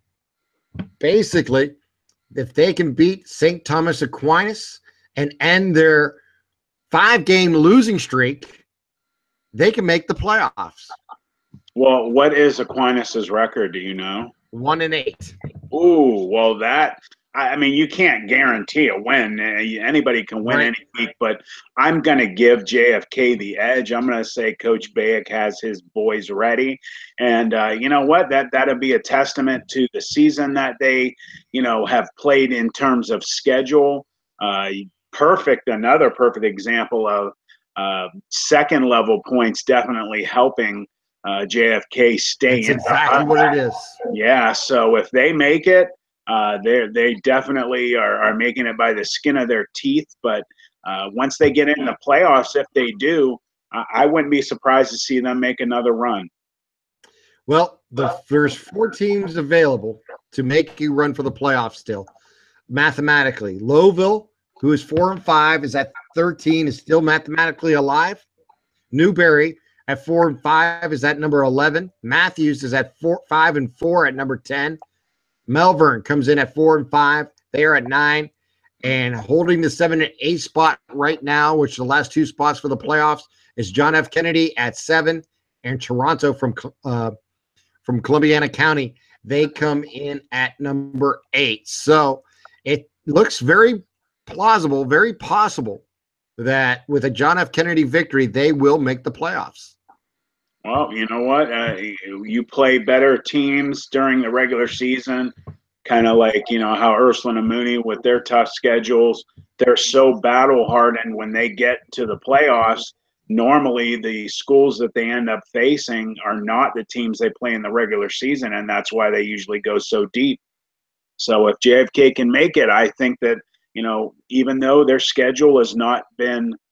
basically, if they can beat St. Thomas Aquinas and end their 5-game losing streak, they can make the playoffs. Well, what is Aquinas's record? Do you know? 1-8. Ooh, well, I mean, you can't guarantee a win. Anybody can win any week, but I'm going to give JFK the edge. I'm going to say Coach Bayek has his boys ready. And you know what? That'll be a testament to the season that they, have played in terms of schedule. Another perfect example of second level points definitely helping JFK stay That's in. exactly what it is. Yeah, so if they make it, they definitely are making it by the skin of their teeth. But once they get in the playoffs, if they do, I wouldn't be surprised to see them make another run. Well, there's 4 teams available to make you run for the playoffs still, mathematically. Lowville, who is 4-5, is at 13, is still mathematically alive. Newberry at 4-5 is at number 11. Matthews is at 5-4 at number 10. Melbourne comes in at 4-5. They are at 9, and holding the 7 and 8 spot right now, which are the last 2 spots for the playoffs, is John F. Kennedy at 7, and Toronto from Columbiana County, they come in at number 8. So it looks very plausible, very possible that with a John F. Kennedy victory, they will make the playoffs. Well, you know what? You play better teams during the regular season, kind of like, how Ursuline and Mooney with their tough schedules, they're so battle-hardened when they get to the playoffs. Normally, the schools that they end up facing are not the teams they play in the regular season, and that's why they usually go so deep. So if JFK can make it, I think that, even though their schedule has not been –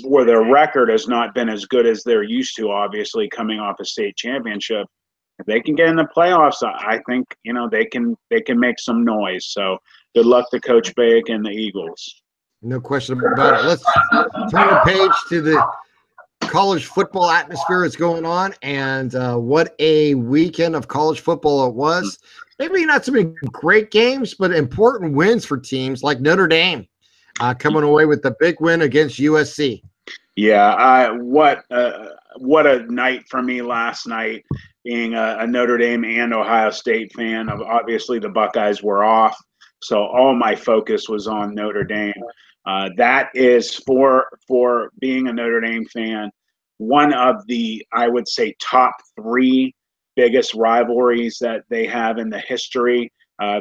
where their record has not been as good as they're used to, obviously, coming off a state championship. If they can get in the playoffs, I think, they can make some noise. So good luck to Coach Bayek and the Eagles. No question about it. Let's turn the page to the college football atmosphere that's going on, and what a weekend of college football it was. Maybe not so many great games, but important wins for teams like Notre Dame. Coming away with the big win against USC. Yeah, what a night for me last night, being a Notre Dame and Ohio State fan. Obviously, the Buckeyes were off, so all my focus was on Notre Dame. That is for being a Notre Dame fan, one of the, I would say, top 3 biggest rivalries that they have in the history,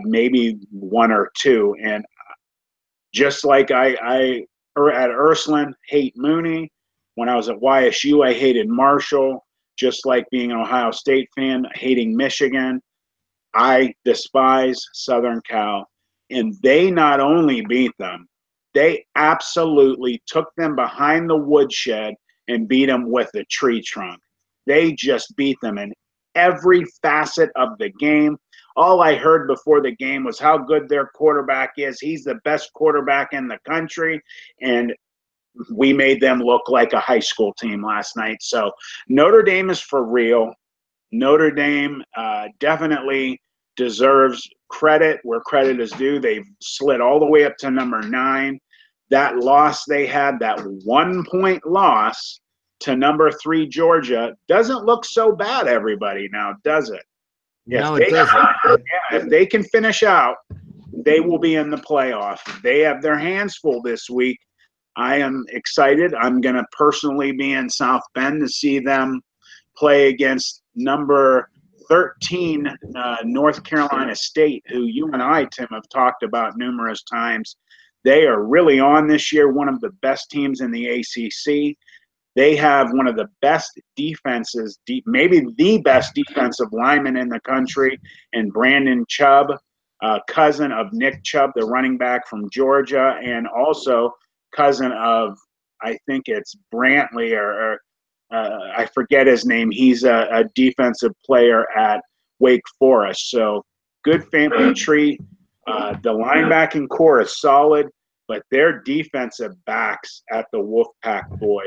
maybe 1 or 2, and just like I at Ursuline hate Mooney, when I was at YSU I hated Marshall. Just like being an Ohio State fan, hating Michigan, I despise Southern Cal. And they not only beat them, they absolutely took them behind the woodshed and beat them with a tree trunk. They just beat them in every facet of the game. All I heard before the game was how good their quarterback is. He's the best quarterback in the country. And we made them look like a high school team last night. So Notre Dame is for real. Notre Dame definitely deserves credit where credit is due. They've slid all the way up to number 9. That loss they had, that 1-point loss to number 3 Georgia, doesn't look so bad, everybody, now, does it? No, it doesn't. If they can finish out, they will be in the playoff. They have their hands full this week. I am excited. I'm going to personally be in South Bend to see them play against number 13 North Carolina State, who you and I, Tim, have talked about numerous times. They are really on this year, one of the best teams in the ACC. They have one of the best defenses, maybe the best defensive lineman in the country, and Brandon Chubb, cousin of Nick Chubb, the running back from Georgia, and also cousin of, I think it's Brantley, or I forget his name. He's a defensive player at Wake Forest. So good family tree. The linebacking core is solid. But their defensive backs at the Wolfpack, boy,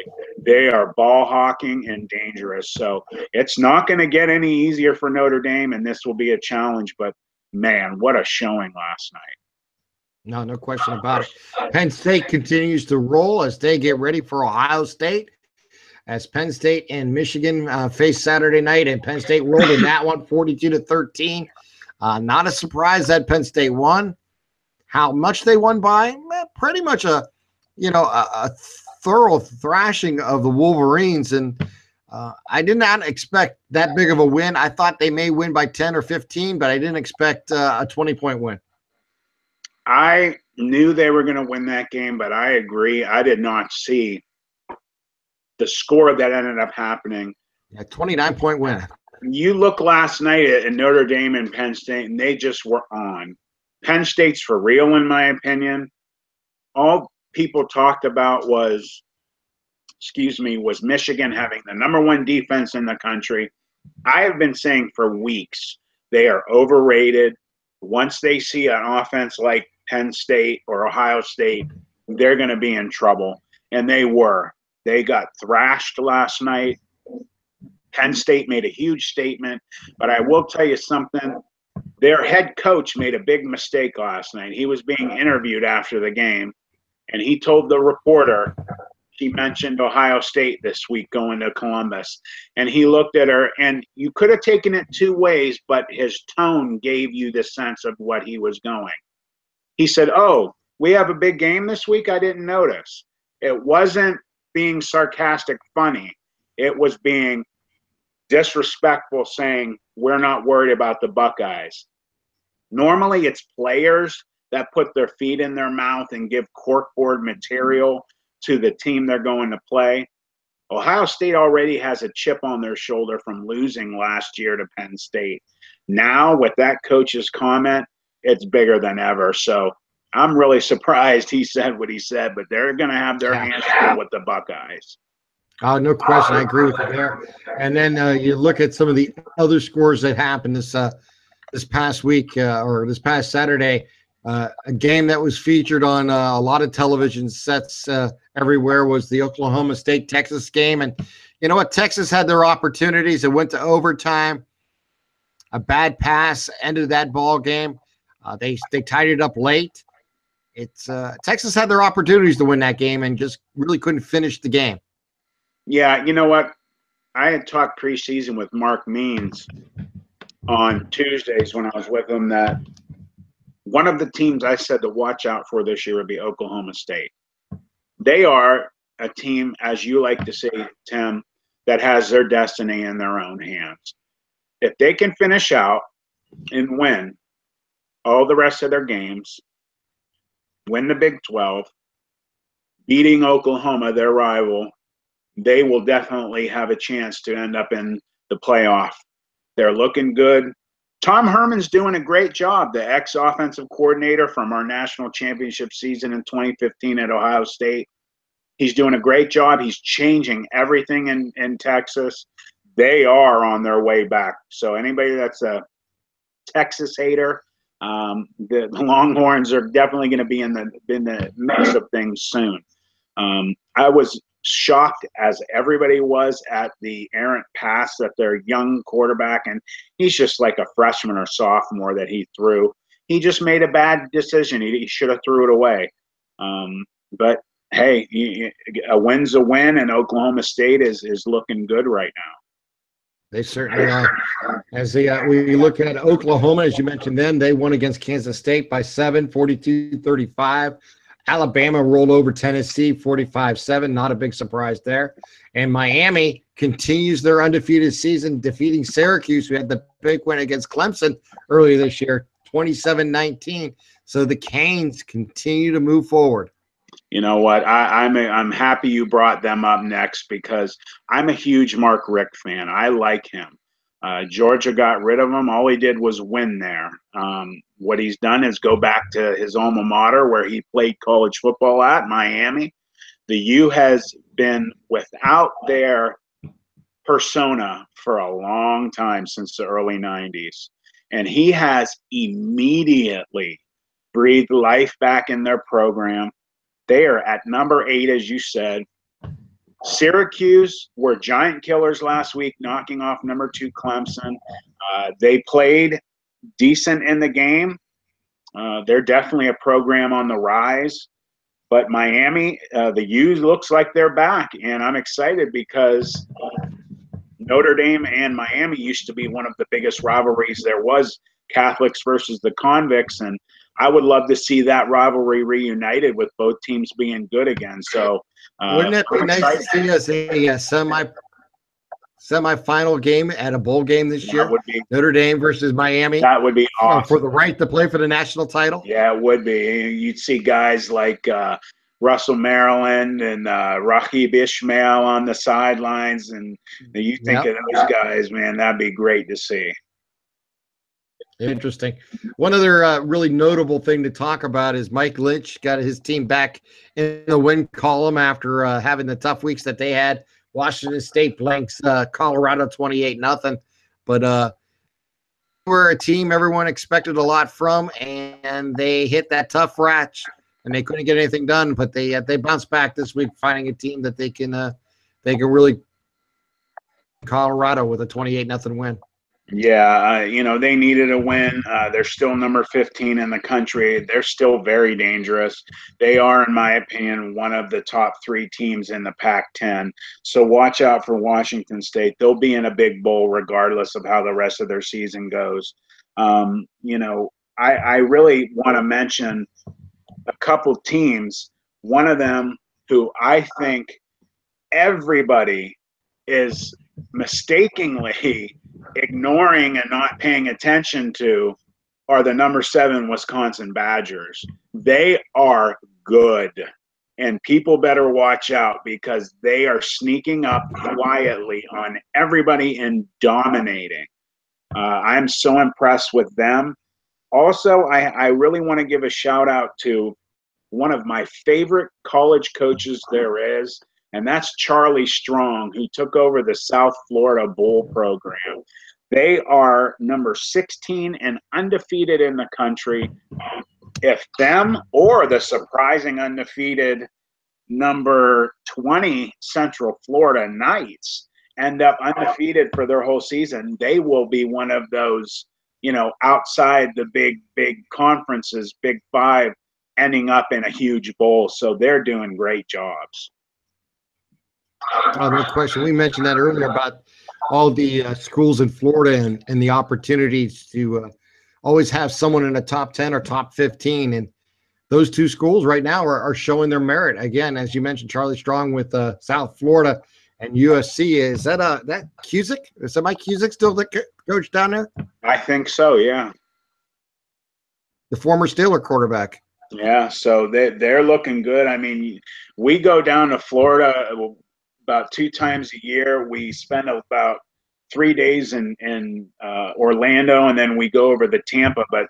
they are ball hawking and dangerous. So it's not going to get any easier for Notre Dame, and this will be a challenge. But, man, what a showing last night. No question about it. Penn State continues to roll as they get ready for Ohio State. As Penn State and Michigan face Saturday night, and Penn State rolled in that one 42-13. Not a surprise that Penn State won. How much they won by? Pretty much a thorough thrashing of the Wolverines, and I did not expect that big of a win. I thought they may win by 10 or 15, but I didn't expect a 20-point win. I knew they were going to win that game, but I agree. I did not see the score that ended up happening. A 29-point win. You look last night at Notre Dame and Penn State, and they just were on. Penn State's for real, in my opinion. All people talked about was Michigan having the #1 defense in the country. I have been saying for weeks they are overrated. Once they see an offense like Penn State or Ohio State, they're going to be in trouble. And they were. They got thrashed last night. Penn State made a huge statement. But I will tell you something. Their head coach made a big mistake last night. He was being interviewed after the game, and he told the reporter, he mentioned Ohio State this week going to Columbus, and he looked at her, and you could have taken it two ways, but his tone gave you the sense of what he was going. He said, "Oh, we have a big game this week? I didn't notice." It wasn't being sarcastic funny. It was being disrespectful, saying, "We're not worried about the Buckeyes." Normally, it's players that put their feet in their mouth and give corkboard material to the team they're going to play. Ohio State already has a chip on their shoulder from losing last year to Penn State. Now, with that coach's comment, it's bigger than ever. So I'm really surprised he said what he said, but they're going to have their hands full with the Buckeyes. Oh, no question. I agree with you there. And then you look at some of the other scores that happened this past week or this past Saturday. A game that was featured on a lot of television sets everywhere was the Oklahoma State-Texas game. And you know what? Texas had their opportunities. It went to overtime. A bad pass ended that ball game. They tied it up late. Texas had their opportunities to win that game and just really couldn't finish the game. Yeah, you know what? I had talked preseason with Mark Means on Tuesdays when I was with him that one of the teams I said to watch out for this year would be Oklahoma State. They are a team, as you like to say, Tim, that has their destiny in their own hands. If they can finish out and win all the rest of their games, win the Big 12, beating Oklahoma, their rival, they will definitely have a chance to end up in the playoff. They're looking good. Tom Herman's doing a great job, the ex-offensive coordinator from our national championship season in 2015 at Ohio State. He's doing a great job. He's changing everything in Texas. They are on their way back. So anybody that's a Texas hater, the Longhorns are definitely going to be in the mix of things soon. I was shocked, as everybody was, at the errant pass that their young quarterback, and he's just like a freshman or sophomore that he threw. He just made a bad decision. He should have threw it away. But hey, a win's a win, and Oklahoma State is looking good right now. They certainly are. As we look at Oklahoma, as you mentioned, they won against Kansas State by 7, 42-35. Alabama rolled over Tennessee 45-7. Not a big surprise there. And Miami continues their undefeated season, defeating Syracuse, who had the big win against Clemson earlier this year, 27-19. So the Canes continue to move forward. You know what? I'm happy you brought them up next because I'm a huge Mark Richt fan. I like him. Georgia got rid of him. All he did was win there. What he's done is go back to his alma mater where he played college football at, Miami. The U has been without their persona for a long time, since the early 90s. And he has immediately breathed life back in their program. They are at number 8, as you said. Syracuse were giant killers last week, knocking off number 2 Clemson. They played decent in the game. They're definitely a program on the rise. But Miami, the U looks like they're back, and I'm excited because Notre Dame and Miami used to be one of the biggest rivalries there was, Catholics versus the convicts, and I would love to see that rivalry reunited with both teams being good again. So wouldn't it be nice to see us a semifinal game at a bowl game this year? Would be Notre Dame versus Miami. That would be awesome. For the right to play for the national title. Yeah, it would be. You'd see guys like Russell Maryland and Rahib Ishmael on the sidelines, and you think of those guys, man, that'd be great to see. Interesting. One other really notable thing to talk about is Mike Lynch got his team back in the win column after having the tough weeks that they had. Washington State blanks Colorado 28-0, but we're a team everyone expected a lot from, and they hit that tough patch, and they couldn't get anything done. But they bounced back this week, finding a team that they can really Colorado with a 28-0 win. Yeah, they needed a win. They're still number 15 in the country. They're still very dangerous. They are, in my opinion, one of the top 3 teams in the Pac-10. So watch out for Washington State. They'll be in a big bowl regardless of how the rest of their season goes. I really want to mention a couple teams. One of them who I think everybody is mistakenly ignoring and not paying attention to are the number 7 Wisconsin Badgers. They are good, and people better watch out because they are sneaking up quietly on everybody and dominating. I'm so impressed with them. Also, I really want to give a shout out to one of my favorite college coaches there is, and that's Charlie Strong, who took over the South Florida Bowl program. They are number 16 and undefeated in the country. If them or the surprising undefeated number 20 Central Florida Knights end up undefeated for their whole season, they will be one of those, outside the big conferences, Big Five, ending up in a huge bowl. So they're doing great jobs. No question. We mentioned that earlier about all the schools in Florida and the opportunities to always have someone in the top 10 or top 15. And those 2 schools right now are showing their merit. Again, as you mentioned, Charlie Strong with South Florida and USC. Is that Cusick? Is that Mike Cusick still the coach down there? I think so, yeah. The former Steeler quarterback. Yeah, so they're looking good. I mean, we go down to Florida about 2 times a year. We spend about 3 days in Orlando, and then we go over to Tampa. But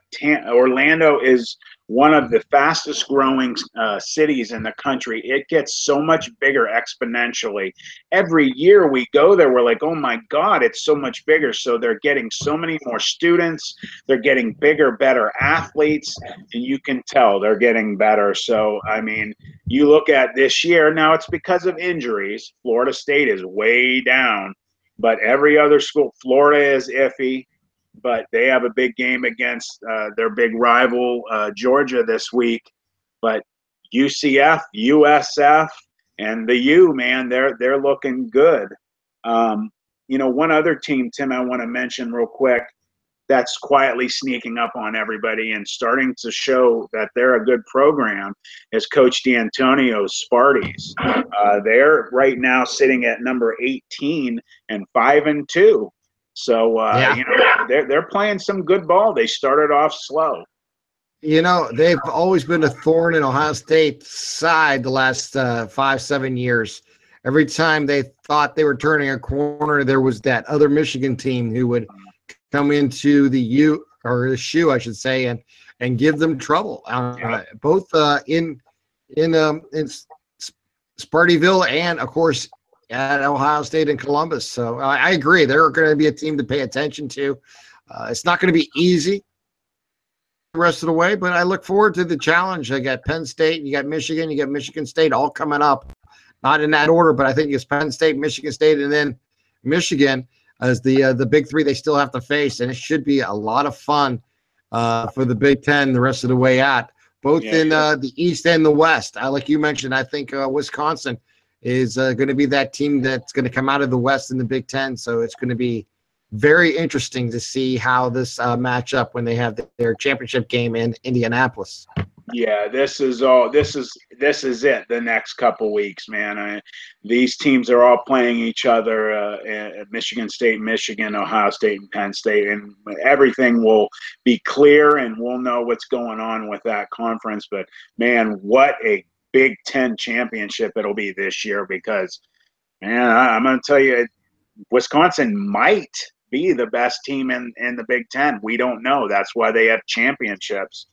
Orlando is one of the fastest growing cities in the country. It gets so much bigger exponentially. Every year we go there, we're like, oh my God, it's so much bigger. So they're getting so many more students. They're getting bigger, better athletes, and you can tell they're getting better. So, I mean, you look at this year, now it's because of injuries. Florida State is way down, but every other school, Florida is iffy. But they have a big game against their big rival, Georgia, this week. But UCF, USF, and the U, man, they're looking good. One other team, Tim, I want to mention real quick that's quietly sneaking up on everybody and starting to show that they're a good program is Coach D'Antonio's Sparties. They're right now sitting at number 18 and 5-2. So, they're playing some good ball. They started off slow. They've always been a thorn in Ohio State's side the last 5-7 years. Every time they thought they were turning a corner, there was that other Michigan team who would come into the shoe, I should say, and give them trouble. Both in Spartyville and, of course, at Ohio State and Columbus. So I agree. They're going to be a team to pay attention to. It's not going to be easy the rest of the way, but I look forward to the challenge. I got Penn State, you got Michigan, you got Michigan State all coming up. Not in that order, but I think it's Penn State, Michigan State, and then Michigan as the big 3 they still have to face, and it should be a lot of fun for the Big Ten the rest of the way out, both in the East and the West. Like you mentioned, I think Wisconsin is going to be that team that's going to come out of the West in the Big Ten. So it's going to be very interesting to see how this match up when they have their championship game in Indianapolis. Yeah, this is it. The next couple weeks, man. These teams are all playing each other. Michigan State, Michigan, Ohio State, and Penn State, and everything will be clear, and we'll know what's going on with that conference. But man, what a Big Ten championship it'll be this year! Because, man, I'm going to tell you, Wisconsin might be the best team in the Big Ten. We don't know. That's why they have championships.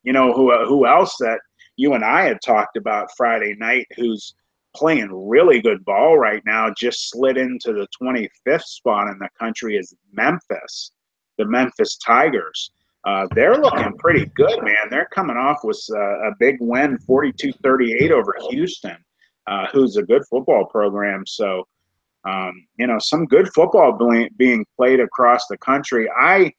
You know who else that you and I had talked about Friday night, who's playing really good ball right now, just slid into the 25th spot in the country, is Memphis, the Memphis Tigers. They're looking pretty good, man. They're coming off with a big win, 42-38 over Houston, who's a good football program. So, some good football being played across the country. I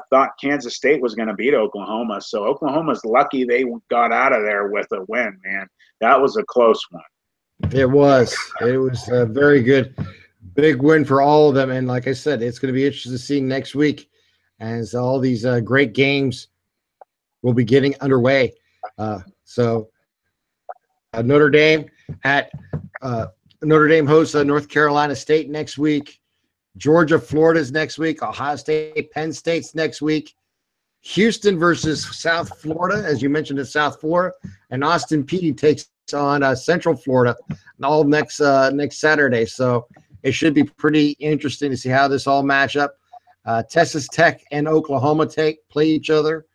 thought Kansas State was going to beat Oklahoma. So Oklahoma's lucky they got out of there with a win, man. That was a close one. It was a very good, big win for all of them. And like I said, it's going to be interesting to see next week as all these great games will be getting underway. So Notre Dame hosts North Carolina State next week. Georgia, Florida's next week. Ohio State, Penn State's next week. Houston versus South Florida, as you mentioned, it's South Florida. And Austin Peay takes on Central Florida all next Saturday. So it should be pretty interesting to see how this all match up. Texas Tech and Oklahoma play each other.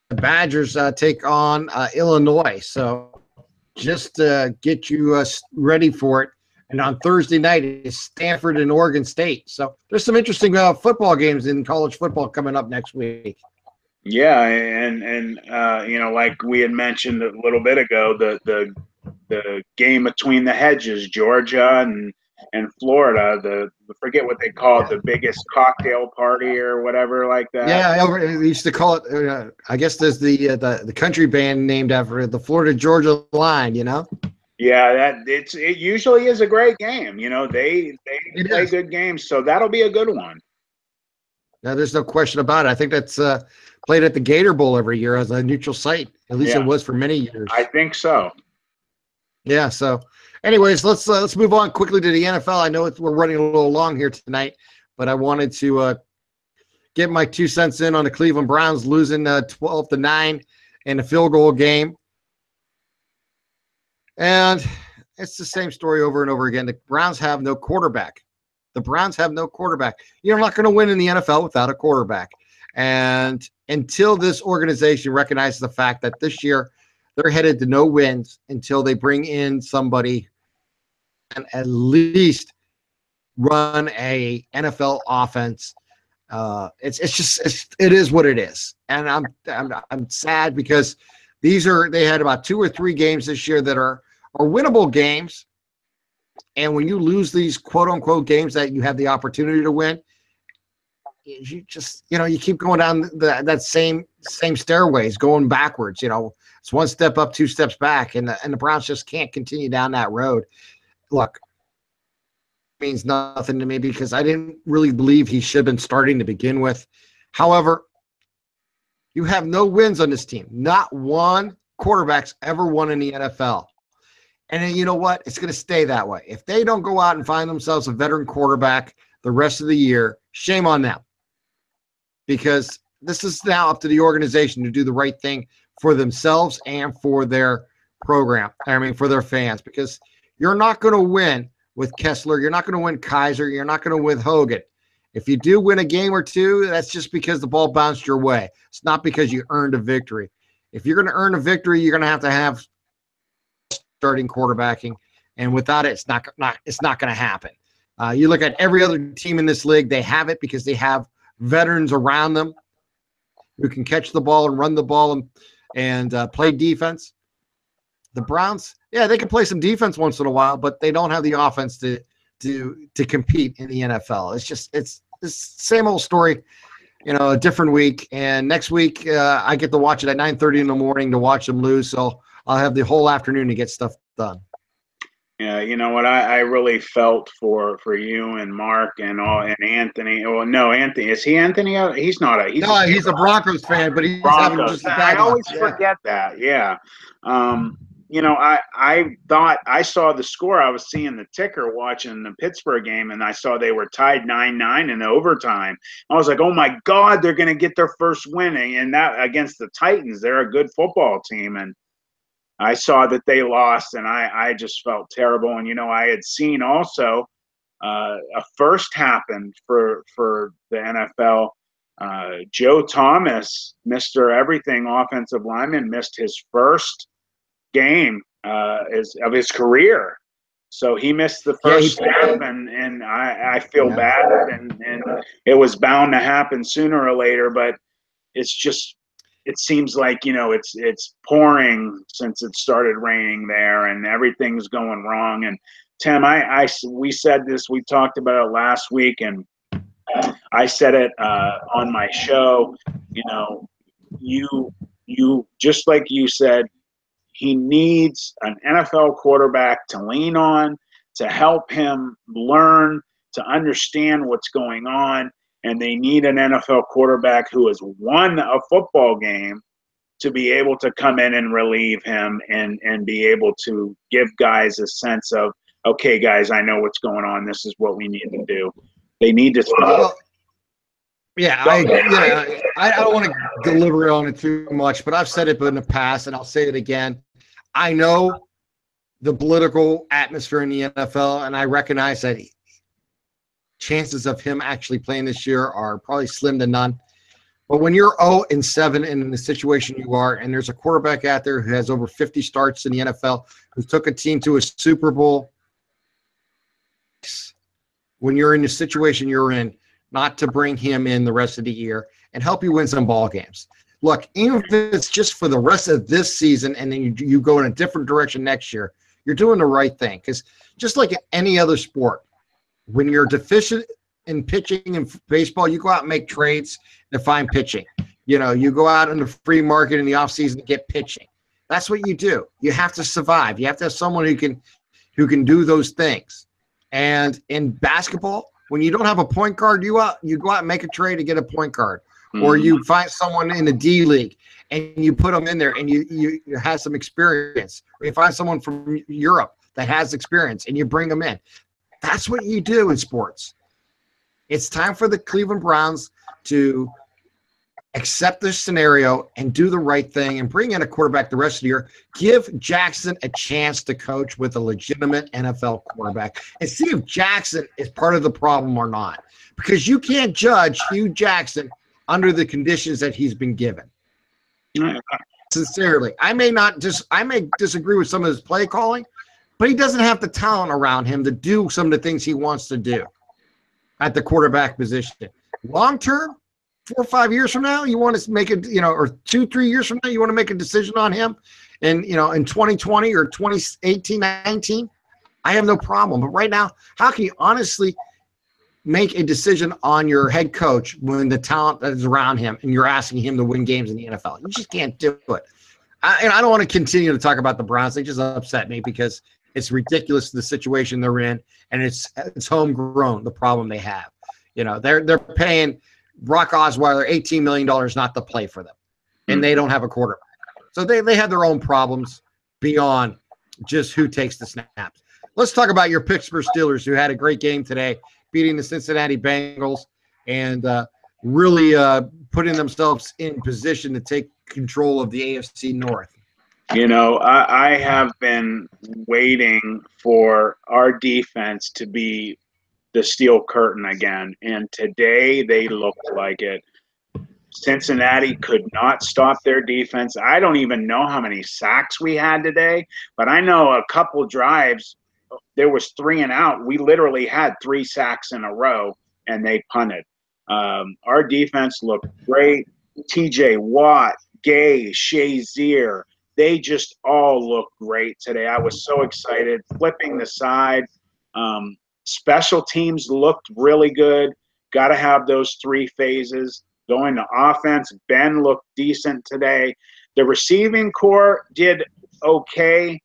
The Badgers take on Illinois. So just get you ready for it. And on Thursday night is Stanford and Oregon State. So there's some interesting football games in college football coming up next week. Yeah, and like we had mentioned a little bit ago, the game between the hedges, Georgia and Florida, I forget what they call it, the biggest cocktail party or whatever like that. Yeah, we used to call it. I guess there's the country band named after the Florida Georgia line. Yeah, it usually is a great game. They play good games, so that'll be a good one. No, there's no question about it. I think that's played at the Gator Bowl every year as a neutral site. At least it was for many years. I think so. Yeah. So, anyways, let's move on quickly to the NFL. I know we're running a little long here tonight, but I wanted to get my 2 cents in on the Cleveland Browns losing 12-9 in a field goal game. And it's the same story over and over again. The Browns have no quarterback. You're not going to win in the NFL without a quarterback. And until this organization recognizes the fact that this year they're headed to no wins until they bring in somebody and at least run a NFL offense, it is what it is. And I'm sad because they had about 2 or 3 games this year that are winnable games. And when you lose these quote unquote games that you have the opportunity to win, you just, you keep going down that same stairways, going backwards. It's 1 step up, 2 steps back. And the Browns just can't continue down that road. Look, it means nothing to me because I didn't really believe he should have been starting to begin with. However, you have no wins on this team. Not one quarterback's ever won in the NFL. And you know what? It's going to stay that way. If they don't go out and find themselves a veteran quarterback the rest of the year, shame on them. Because this is now up to the organization to do the right thing for themselves and for their program. For their fans. Because you're not going to win with Kessler. You're not going to win Kaiser. You're not going to win Hogan. If you do win a game or two, that's just because the ball bounced your way. It's not because you earned a victory. If you're going to earn a victory, you're going to have starting quarterbacking, and without it, it's not going to happen. You look at every other team in this league; they have it because they have veterans around them who can catch the ball and run the ball and play defense. The Browns, they can play some defense once in a while, but they don't have the offense to compete in the NFL. It's the same old story. a different week. And next week, I get to watch it at 9:30 in the morning to watch them lose. So I'll have the whole afternoon to get stuff done. Yeah, you know what? I really felt for you and Mark and Anthony. Oh no, Anthony, is he Anthony? He's not a. He's a Broncos fan, but he's having Broncos. just a I bad always luck. forget that. Yeah. I thought I saw the score. I was seeing the ticker watching the Pittsburgh game, and I saw they were tied 9-9 in overtime. I was like, oh my God, they're going to get their first winning, and that against the Titans. They're a good football team, and I saw that they lost, and I just felt terrible. And I had seen also a first happen for the NFL. Joe Thomas, Mr. Everything offensive lineman, missed his first game of his career. So he missed the first step, and I feel bad, and it was bound to happen sooner or later, but it seems like, it's pouring since it started raining there, and everything's going wrong. And Tim, we said this, we talked about it last week, and I said it on my show, you just like you said, he needs an NFL quarterback to lean on, to help him learn, to understand what's going on. And they need an NFL quarterback who has won a football game to be able to come in and relieve him and be able to give guys a sense of, okay, guys, I know what's going on. This is what we need to do. They need to stop. I don't want to deliberate on it too much, but I've said it in the past, and I'll say it again. I know the political atmosphere in the NFL, and I recognize that chances of him actually playing this year are probably slim to none. But when you're 0-7 and in the situation you are, and there's a quarterback out there who has over 50 starts in the NFL, who took a team to a Super Bowl, when you're in the situation you're in, not to bring him in the rest of the year and help you win some ball games. Look, even if it's just for the rest of this season and then you go in a different direction next year, you're doing the right thing. Because just like any other sport, when you're deficient in pitching in baseball, you go out and make trades to find pitching. You go out in the free market in the offseason to get pitching. That's what you do. You have to survive. You have to have someone who can do those things. And in basketball, when you don't have a point guard, you go out and make a trade to get a point guard. Or you find someone in the D League and you put them in there and you have some experience. Or you find someone from Europe that has experience and you bring them in. That's what you do in sports. It's time for the Cleveland Browns to accept this scenario and do the right thing and bring in a quarterback the rest of the year. Give Jackson a chance to coach with a legitimate NFL quarterback and see if Jackson is part of the problem or not. Because you can't judge Hugh Jackson under the conditions that he's been given. Sincerely, I may disagree with some of his play calling, but he doesn't have the talent around him to do some of the things he wants to do at the quarterback position. Long term, 4 or 5 years from now, you want to make it, or 2-3 years from now, you want to make a decision on him, and in 2020 or 2018, 19, I have no problem. But right now, how can you honestly make a decision on your head coach when the talent that is around him and you're asking him to win games in the NFL? You just can't do it. I don't want to continue to talk about the Browns. They just upset me because it's ridiculous the situation they're in, and it's homegrown, the problem they have. They're paying Brock Osweiler $18 million not to play for them, and they don't have a quarterback. So they have their own problems beyond just who takes the snaps. Let's talk about your Pittsburgh Steelers, who had a great game today, beating the Cincinnati Bengals and really putting themselves in position to take control of the AFC North. I have been waiting for our defense to be the steel curtain again, and today they looked like it. Cincinnati could not stop their defense. I don't even know how many sacks we had today, but I know a couple drives, there was 3 and out. We literally had 3 sacks in a row, and they punted. Our defense looked great. TJ Watt, Gay, Shazier, they just all looked great today. I was so excited. Flipping the side. Special teams looked really good. Got to have those 3 phases. Going to offense, Ben looked decent today. The receiving core did okay.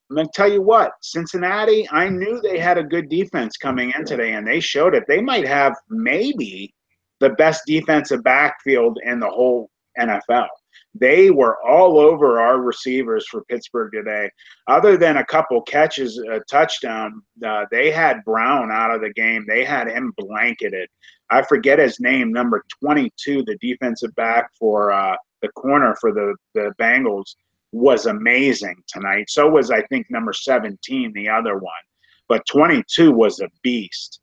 I'm going to tell you what, Cincinnati, I knew they had a good defense coming in today, and they showed it. They might have maybe the best defensive backfield in the whole NFL. They were all over our receivers for Pittsburgh today. Other than a couple catches, a touchdown, they had Brown out of the game. They had him blanketed. I forget his name, number 22, the defensive back for the corner for the Bengals, was amazing tonight. So was, I think, number 17, the other one. But 22 was a beast.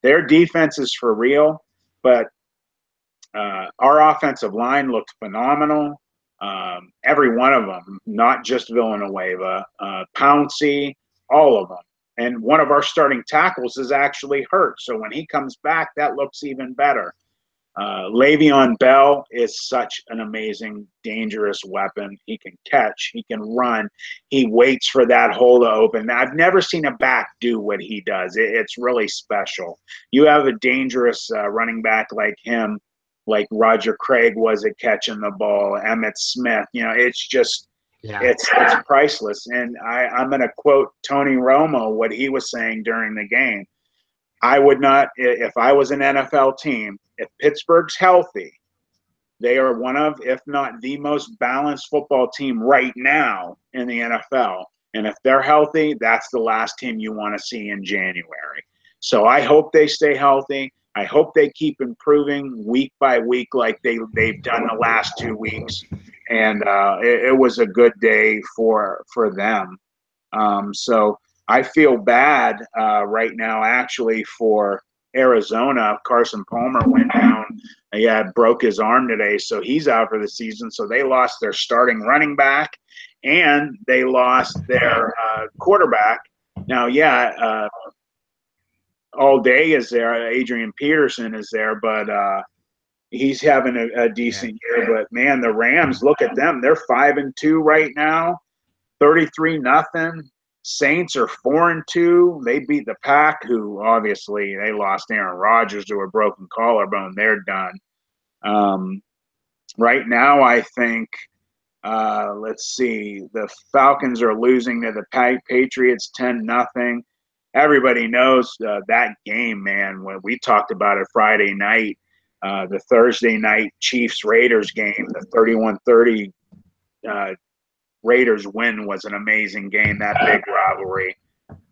Their defense is for real, but our offensive line looked phenomenal. Every one of them, not just Villanueva, Pouncey, all of them. And one of our starting tackles is actually hurt. So when he comes back, that looks even better. Le'Veon Bell is such an amazing, dangerous weapon. He can catch. He can run. He waits for that hole to open. I've never seen a back do what he does. It's really special. You have a dangerous running back like him, like Roger Craig was at catching the ball, Emmitt Smith. It's just it's priceless. And I'm going to quote Tony Romo, what he was saying during the game. I would not, if I was an NFL team, if Pittsburgh's healthy, they are one of, if not the most balanced football team right now in the NFL. And if they're healthy, that's the last team you want to see in January. So I hope they stay healthy. I hope they keep improving week by week like they've done the last 2 weeks. And it was a good day for them. So I feel bad right now, actually, for Arizona. Carson Palmer went down. He broke his arm today, so he's out for the season. So they lost their starting running back, and they lost their quarterback. Now, all day is there. Adrian Peterson is there, but he's having a decent year. But, man, the Rams, look at them. They're 5-2 right now, 33-0. Saints are 4-2. They beat the Pack, who obviously they lost Aaron Rodgers to a broken collarbone. They're done. Right now, I think, let's see, the Falcons are losing to the Patriots 10-0. Everybody knows that game, man. When we talked about it Friday night, the Thursday night Chiefs-Raiders game, the 31-30 Raiders win was an amazing game, that big rivalry.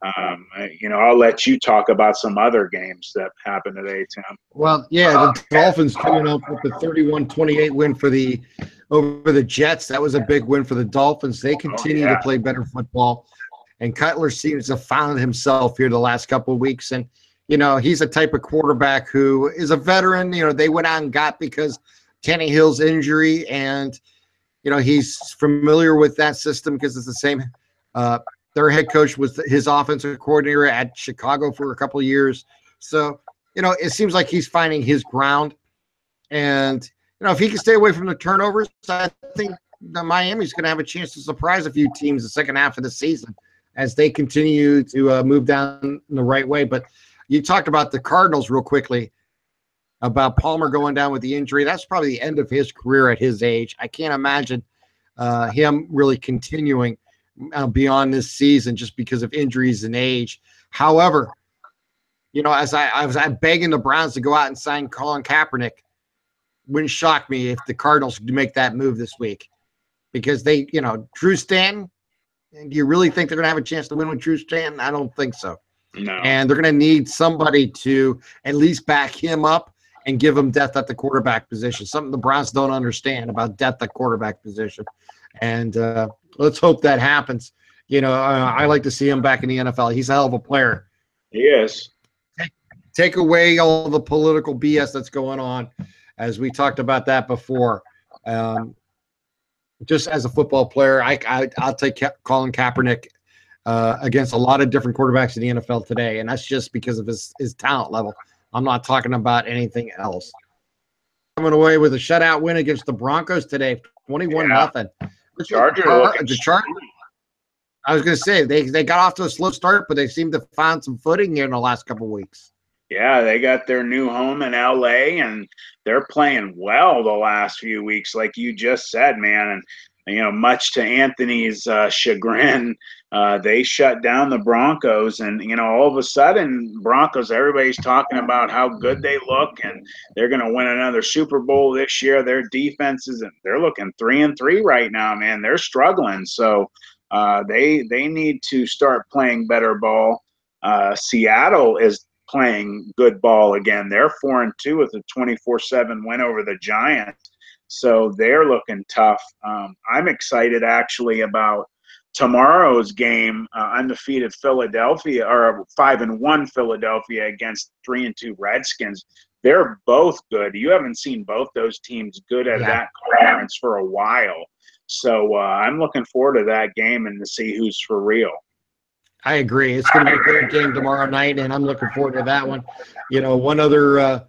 I'll let you talk about some other games that happened today, Tim. Well, the Dolphins coming up with the 31-28 win over the Jets. That was a big win for the Dolphins. They continue to play better football. And Cutler seems to have found himself here the last couple of weeks. And, he's a type of quarterback who is a veteran. They went out and got because Tannehill's injury, and he's familiar with that system because it's the same. Their head coach was his offensive coordinator at Chicago for a couple of years. So, it seems like he's finding his ground. And, if he can stay away from the turnovers, I think Miami's going to have a chance to surprise a few teams the second half of the season as they continue to move down the right way. But you talked about the Cardinals real quickly, about Palmer going down with the injury. That's probably the end of his career at his age. I can't imagine him really continuing beyond this season just because of injuries and age. However, as I was begging the Browns to go out and sign Colin Kaepernick, wouldn't shock me if the Cardinals make that move this week, because they, Drew Stanton, do you really think they're going to have a chance to win with Drew Stanton? I don't think so. No. And they're going to need somebody to at least back him up and give him depth at the quarterback position, something the Browns don't understand about depth at quarterback position. And let's hope that happens. I like to see him back in the NFL. He's a hell of a player. He is. Take away all the political BS that's going on, as we talked about that before. Just as a football player, I'll take Colin Kaepernick against a lot of different quarterbacks in the NFL today, and that's just because of his talent level. I'm not talking about anything else. Coming away with a shutout win against the Broncos today, 21-0. The Chargers. I was going to say they got off to a slow start, but they seem to have found some footing here in the last couple of weeks. Yeah, they got their new home in LA, and they're playing well the last few weeks, like you just said, man. And much to Anthony's chagrin, they shut down the Broncos, and all of a sudden, Broncos. Everybody's talking about how good they look, and they're going to win another Super Bowl this year. Their defenses, and they're looking 3-3 right now, man. They're struggling, so they need to start playing better ball. Seattle is playing good ball again. They're 4-2 with a 24-7 win over the Giants. So they're looking tough. I'm excited actually about tomorrow's game, undefeated Philadelphia, or 5-1 Philadelphia against 3-2 Redskins. They're both good. You haven't seen both those teams good at that conference for a while. So I'm looking forward to that game and to see who's for real. I agree. It's going to be a great game tomorrow night, and I'm looking forward to that one. One other,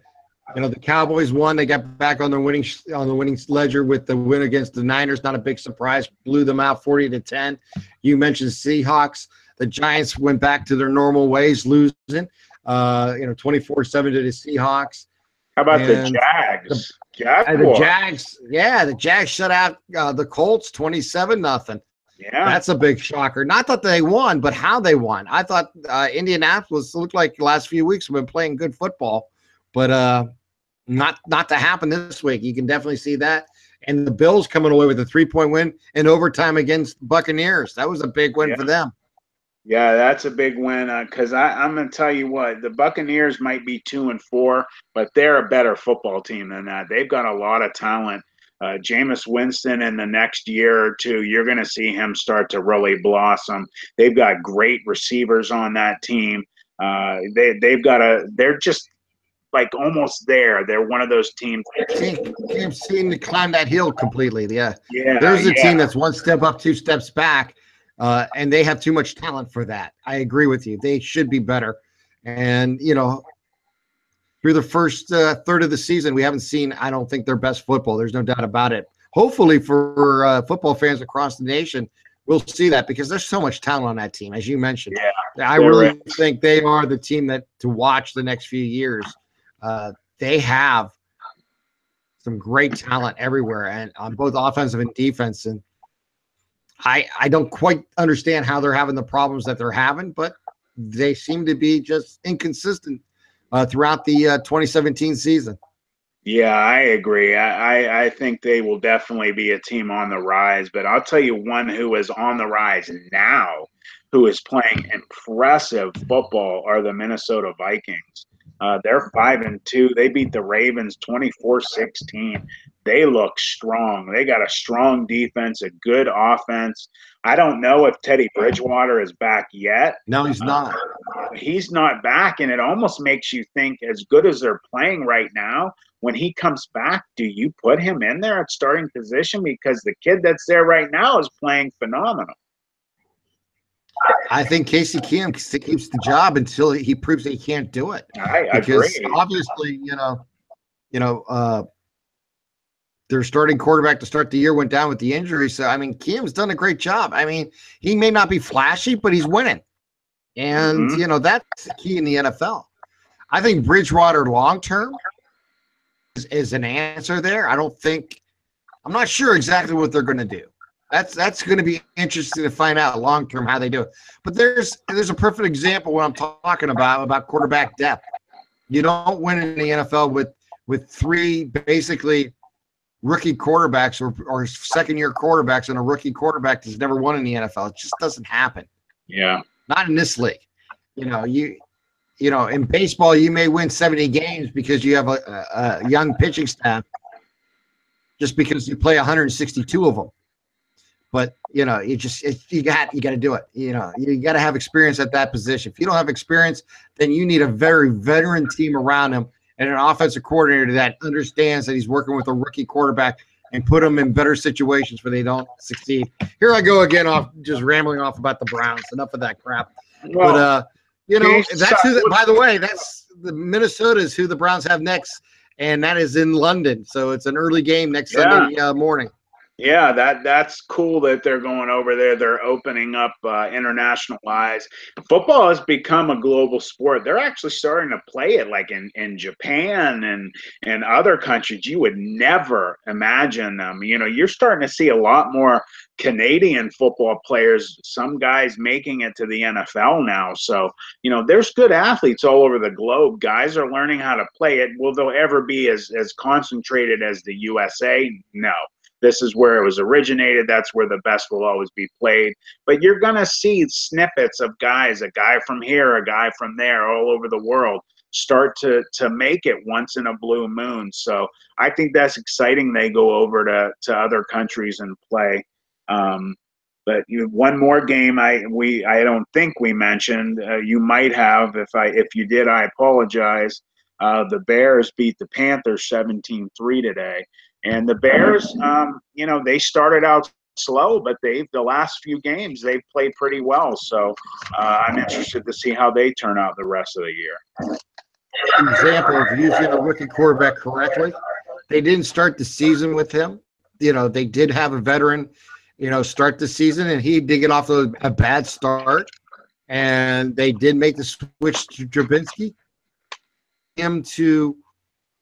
the Cowboys won. They got back on the winning ledger with the win against the Niners. Not a big surprise. Blew them out 40-10. You mentioned Seahawks. The Giants went back to their normal ways, losing. 24-7 to the Seahawks. How about the Jags? The Jags shut out the Colts 27-0. Yeah, that's a big shocker. Not that they won, but how they won. I thought Indianapolis looked like the last few weeks have been playing good football, but not to happen this week. You can definitely see that. And the Bills coming away with a 3-point win in overtime against the Buccaneers. That was a big win for them. Yeah, that's a big win because I'm going to tell you what, the Buccaneers might be 2-4, but they're a better football team than that. They've got a lot of talent. Jameis Winston in the next year or two, you're going to see him start to really blossom. They've got great receivers on that team. They're just like almost there. They're one of those teams. Can't seem to climb that hill completely. Yeah. There's a team that's one step up, two steps back, and they have too much talent for that. I agree with you. They should be better. And, through the first third of the season, we haven't seen, I don't think, their best football. There's no doubt about it. Hopefully for football fans across the nation, we'll see that because there's so much talent on that team, as you mentioned. Yeah, I really think they are the team to watch the next few years. They have some great talent everywhere, and on both offensive and defense. And I don't quite understand how they're having the problems that they're having, but they seem to be just inconsistent throughout the 2017 season. Yeah, I agree. I think they will definitely be a team on the rise. But I'll tell you one who is on the rise now, who is playing impressive football, are the Minnesota Vikings. They're 5-2. They beat the Ravens 24-16. They look strong. They got a strong defense, a good offense. I don't know if Teddy Bridgewater is back yet. No, he's not. He's not back, and it almost makes you think, as good as they're playing right now, when he comes back, do you put him in there at starting position? Because the kid that's there right now is playing phenomenal. I think Casey keeps the job until he proves that he can't do it. I because agree. Obviously, their starting quarterback to start the year went down with the injury. So, I mean, Keem's done a great job. I mean, he may not be flashy, but he's winning. And, that's the key in the NFL. I think Bridgewater long-term is an answer there. I'm not sure exactly what they're going to do. That's going to be interesting to find out long-term how they do it. But there's a perfect example what I'm talking about quarterback depth. You don't win in the NFL with three basically rookie quarterbacks or second-year quarterbacks and a rookie quarterback that's never won in the NFL. It just doesn't happen. Yeah. Not in this league. In baseball, you may win 70 games because you have a young pitching staff just because you play 162 of them. But, you got to do it. You got to have experience at that position. If you don't have experience, then you need a very veteran team around him and an offensive coordinator that understands that he's working with a rookie quarterback and put them in better situations where they don't succeed. Here I go again, just rambling off about the Browns. Enough of that crap. Well, but, that's who. By the way, that's the Minnesota is who the Browns have next, and that is in London. So it's an early game next Sunday morning. Yeah, that's cool that they're going over there. They're opening up international eyes. Football has become a global sport. They're actually starting to play it like in Japan and other countries. You would never imagine them. You know, you're starting to see a lot more Canadian football players, some guys making it to the NFL now. So, you know, there's good athletes all over the globe. Guys are learning how to play it. Will they ever be as concentrated as the USA? No. This is where it was originated. That's where the best will always be played. But you're going to see snippets of guys, a guy from here, a guy from there, all over the world, start to make it once in a blue moon. So I think that's exciting. They go over to other countries and play. But one more game I don't think we mentioned. You might have. If you did, I apologize. The Bears beat the Panthers 17-3 today. And the Bears, you know, they started out slow, but the last few games they've played pretty well. So I'm interested to see how they turn out the rest of the year. Example of using a rookie quarterback correctly. They didn't start the season with him. You know, they did have a veteran, you know, start the season, and he did get off a bad start. And they did make the switch to Trubinsky. Him to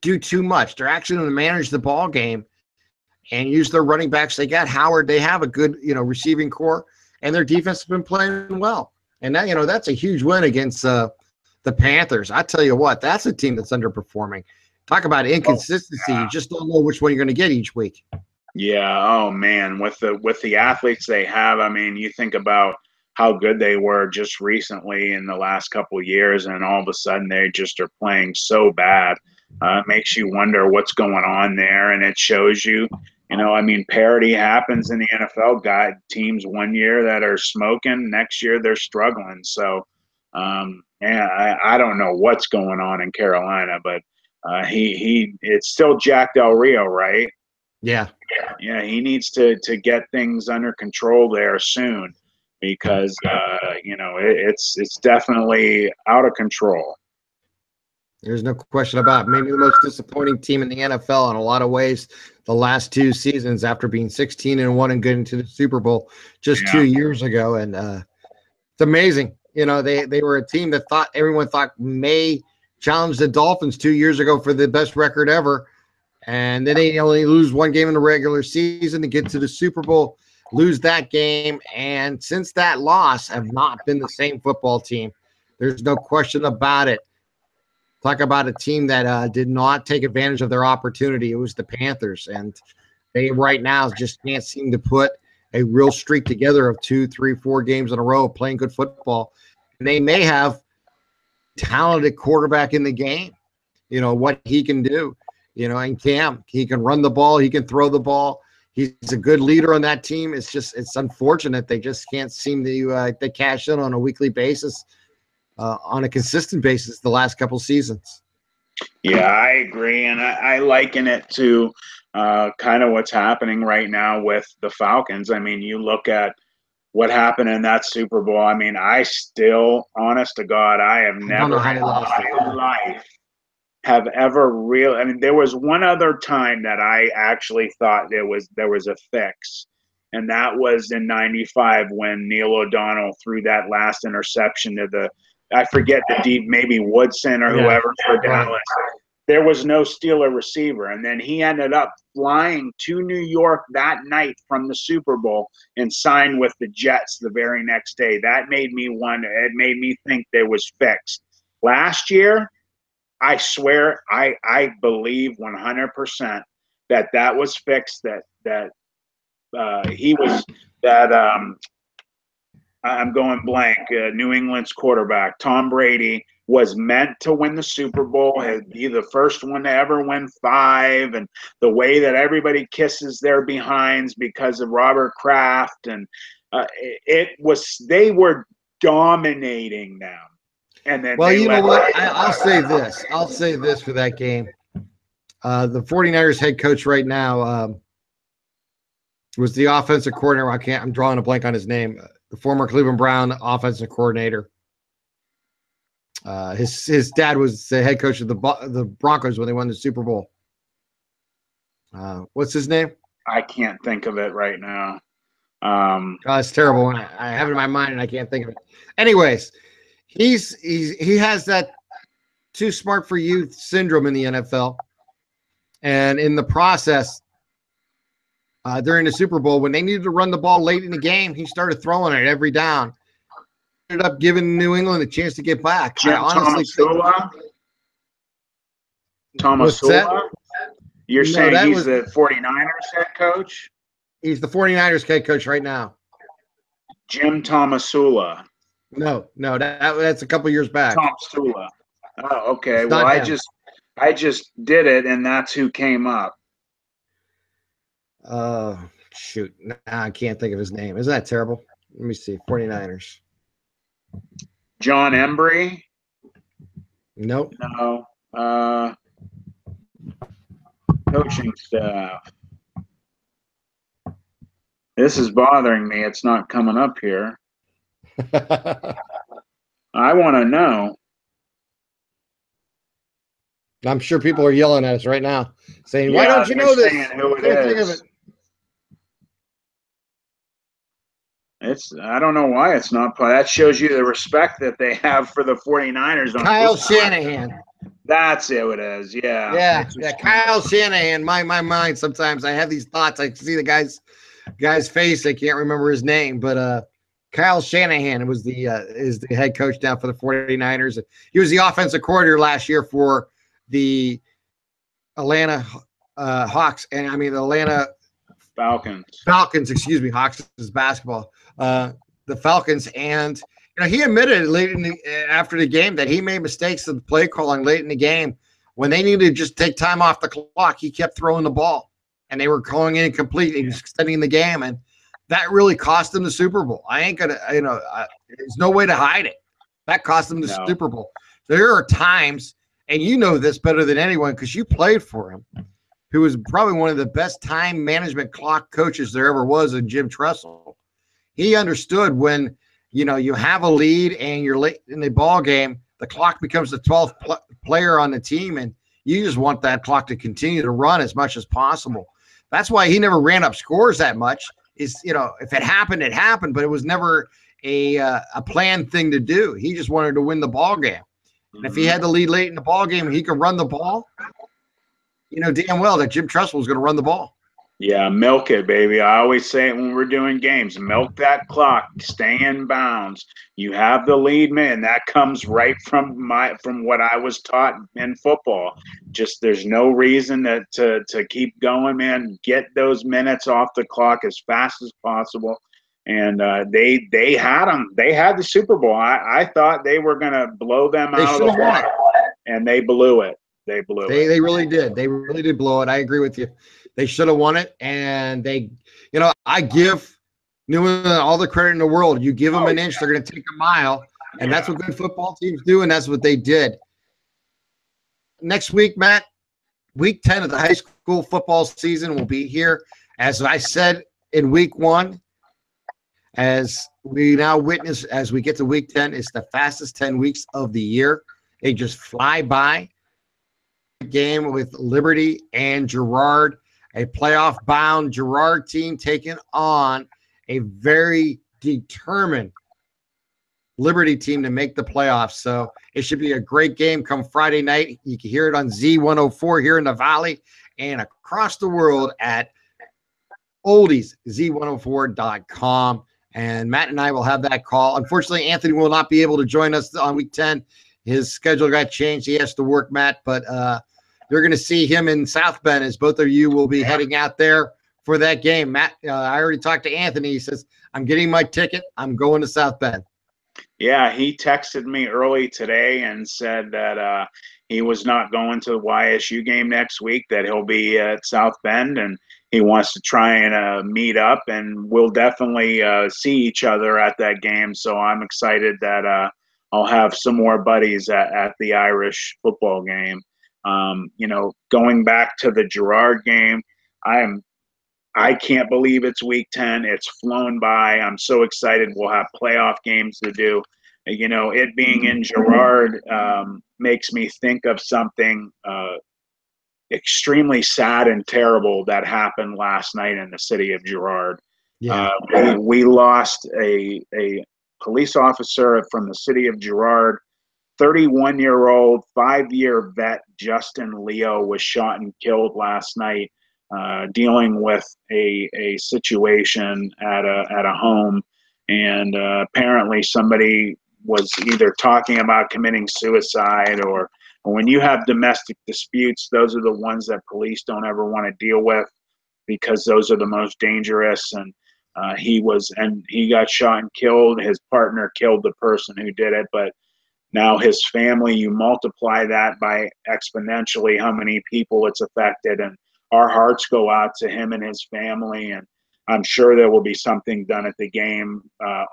do too much. They're actually going to manage the ball game and use their running backs. They got Howard. They have a good, you know, receiving core, and their defense has been playing well. And that, you know, that's a huge win against the Panthers. I tell you what, that's a team that's underperforming. Talk about inconsistency. You just don't know which one you're going to get each week. Yeah. Oh man, with the athletes they have, I mean, you think about how good they were just recently in the last couple of years, and all of a sudden they just are playing so bad. It makes you wonder what's going on there, and it shows you, you know, I mean, parity happens in the NFL. Got teams one year that are smoking, next year they're struggling. So, yeah, I don't know what's going on in Carolina, but it's still Jack Del Rio, right? Yeah. Yeah, he needs to get things under control there soon, because you know, it's definitely out of control. There's no question about it. Maybe the most disappointing team in the NFL in a lot of ways the last two seasons, after being 16-1 and getting to the Super Bowl just 2 years ago. And it's amazing. You know, they were a team that everyone thought may challenge the Dolphins 2 years ago for the best record ever. And then they only lose one game in the regular season to get to the Super Bowl, lose that game. And since that loss, have not been the same football team. There's no question about it. Talk about a team that did not take advantage of their opportunity. It was the Panthers, and they right now just can't seem to put a real streak together of 2, 3, 4 games in a row of playing good football. And they may have talented quarterback in the game, you know, what he can do, you know, and Cam, he can run the ball, he can throw the ball. He's a good leader on that team. It's unfortunate they just can't seem to cash in on a weekly basis. On a consistent basis the last couple seasons. Yeah, I agree. And I liken it to kind of what's happening right now with the Falcons. I mean, you look at what happened in that Super Bowl. I mean, I still, honest to God, I have never in my life have ever really, I mean, there was one other time that I actually thought there was a fix. And that was in '95 when Neil O'Donnell threw that last interception to I forget the deep, maybe Woodson or whoever for Dallas. There was no Steeler receiver. And then he ended up flying to New York that night from the Super Bowl and signed with the Jets the very next day. That made me wonder. It made me think there was fixed. Last year, I swear, I believe 100% that was fixed, that he was that I'm going blank. New England's quarterback, Tom Brady, was meant to win the Super Bowl, and be the first one to ever win 5, and the way that everybody kisses their behinds because of Robert Kraft, and they were dominating them. And then, well, you know what? I'll say this. I'll say this for that game. The 49ers head coach right now was the offensive coordinator. I'm drawing a blank on his name. The former Cleveland Brown offensive coordinator. His dad was the head coach of the Broncos when they won the Super Bowl. What's his name? I can't think of it right now. Oh, it's terrible. I have it in my mind and I can't think of it. Anyways, he has that too smart for you syndrome in the NFL. And in the process, during the Super Bowl, when they needed to run the ball late in the game, he started throwing it every down. Ended up giving New England a chance to get back. Jim Thomasula? Thomasula? You're saying he's the 49ers head coach? He's the 49ers head coach right now. Jim Thomasula. No, that's a couple years back. Thomasula. Oh, okay. Well, I just did it, and that's who came up. Shoot. Nah, I can't think of his name. Isn't that terrible? Let me see. 49ers. John Embry? Nope. No. Coaching staff. This is bothering me. It's not coming up here. I want to know. I'm sure people are yelling at us right now, saying, "Why don't you know this?" Who it is. I don't know why it's not. That shows you the respect that they have for the 49ers. Kyle Shanahan. That's who it is. Yeah. Yeah. Kyle Shanahan. My mind. Sometimes I have these thoughts. I see the guy's face. I can't remember his name, but Kyle Shanahan was is the head coach now for the 49ers. He was the offensive coordinator last year for the Atlanta Hawks, and I mean the Atlanta Falcons. Excuse me, Hawks is basketball. The Falcons, and he admitted after the game that he made mistakes of play calling late in the game when they needed to just take time off the clock. He kept throwing the ball, and they were calling it incomplete. He was extending the game, and that really cost them the Super Bowl. I ain't gonna, there's no way to hide it. That cost them the Super Bowl. There are times, and you know this better than anyone because you played for him, who was probably one of the best time management clock coaches there ever was, in Jim Tressel. He understood when, you have a lead and you're late in the ball game, the clock becomes the 12th player on the team, and you just want that clock to continue to run as much as possible. That's why he never ran up scores that much. If it happened, it happened, but it was never a planned thing to do. He just wanted to win the ball game. And if he had to lead late in the ball game and he could run the ball, damn well that Jim Tressel was going to run the ball. Yeah, milk it, baby. I always say it when we're doing games. Milk that clock. Stay in bounds. You have the lead man. That comes right from what I was taught in football. Just there's no reason to keep going, man. Get those minutes off the clock as fast as possible. And they had them. They had the Super Bowl. I thought they were going to blow them out of the water, and they blew it. They really did. They really did blow it. I agree with you. They should have won it, and I give New England all the credit in the world. You give them an inch, they're going to take a mile, and that's what good football teams do, and that's what they did. Next week, Matt, week 10 of the high school football season will be here. As I said in week 1, as we now witness as we get to week 10, it's the fastest 10 weeks of the year. They just fly by. Game with Liberty and Girard, a playoff-bound Girard team taking on a very determined Liberty team to make the playoffs. So it should be a great game come Friday night. You can hear it on Z104 here in the Valley and across the world at oldies, z104.com. And Matt and I will have that call. Unfortunately, Anthony will not be able to join us on week 10. His schedule got changed. He has to work, Matt, but you're going to see him in South Bend as both of you will be heading out there for that game. Matt, I already talked to Anthony. He says, I'm getting my ticket. I'm going to South Bend. Yeah, he texted me early today and said that he was not going to the YSU game next week, that he'll be at South Bend, and he wants to try and meet up, and we'll definitely see each other at that game. So I'm excited that I'll have some more buddies at the Irish football game. Going back to the Girard game, I can't believe it's week 10. It's flown by. I'm so excited. We'll have playoff games to do. It being in Girard makes me think of something. extremely sad and terrible that happened last night in the city of Girard. Yeah. We lost a police officer from the city of Girard. 31-year-old, 5-year vet Justin Leo was shot and killed last night, dealing with a situation at a home, and apparently somebody was either talking about committing suicide, or when you have domestic disputes, those are the ones that police don't ever want to deal with, because those are the most dangerous. And he got shot and killed. His partner killed the person who did it, but now his family, you multiply that by exponentially how many people it's affected, and our hearts go out to him and his family, and I'm sure there will be something done at the game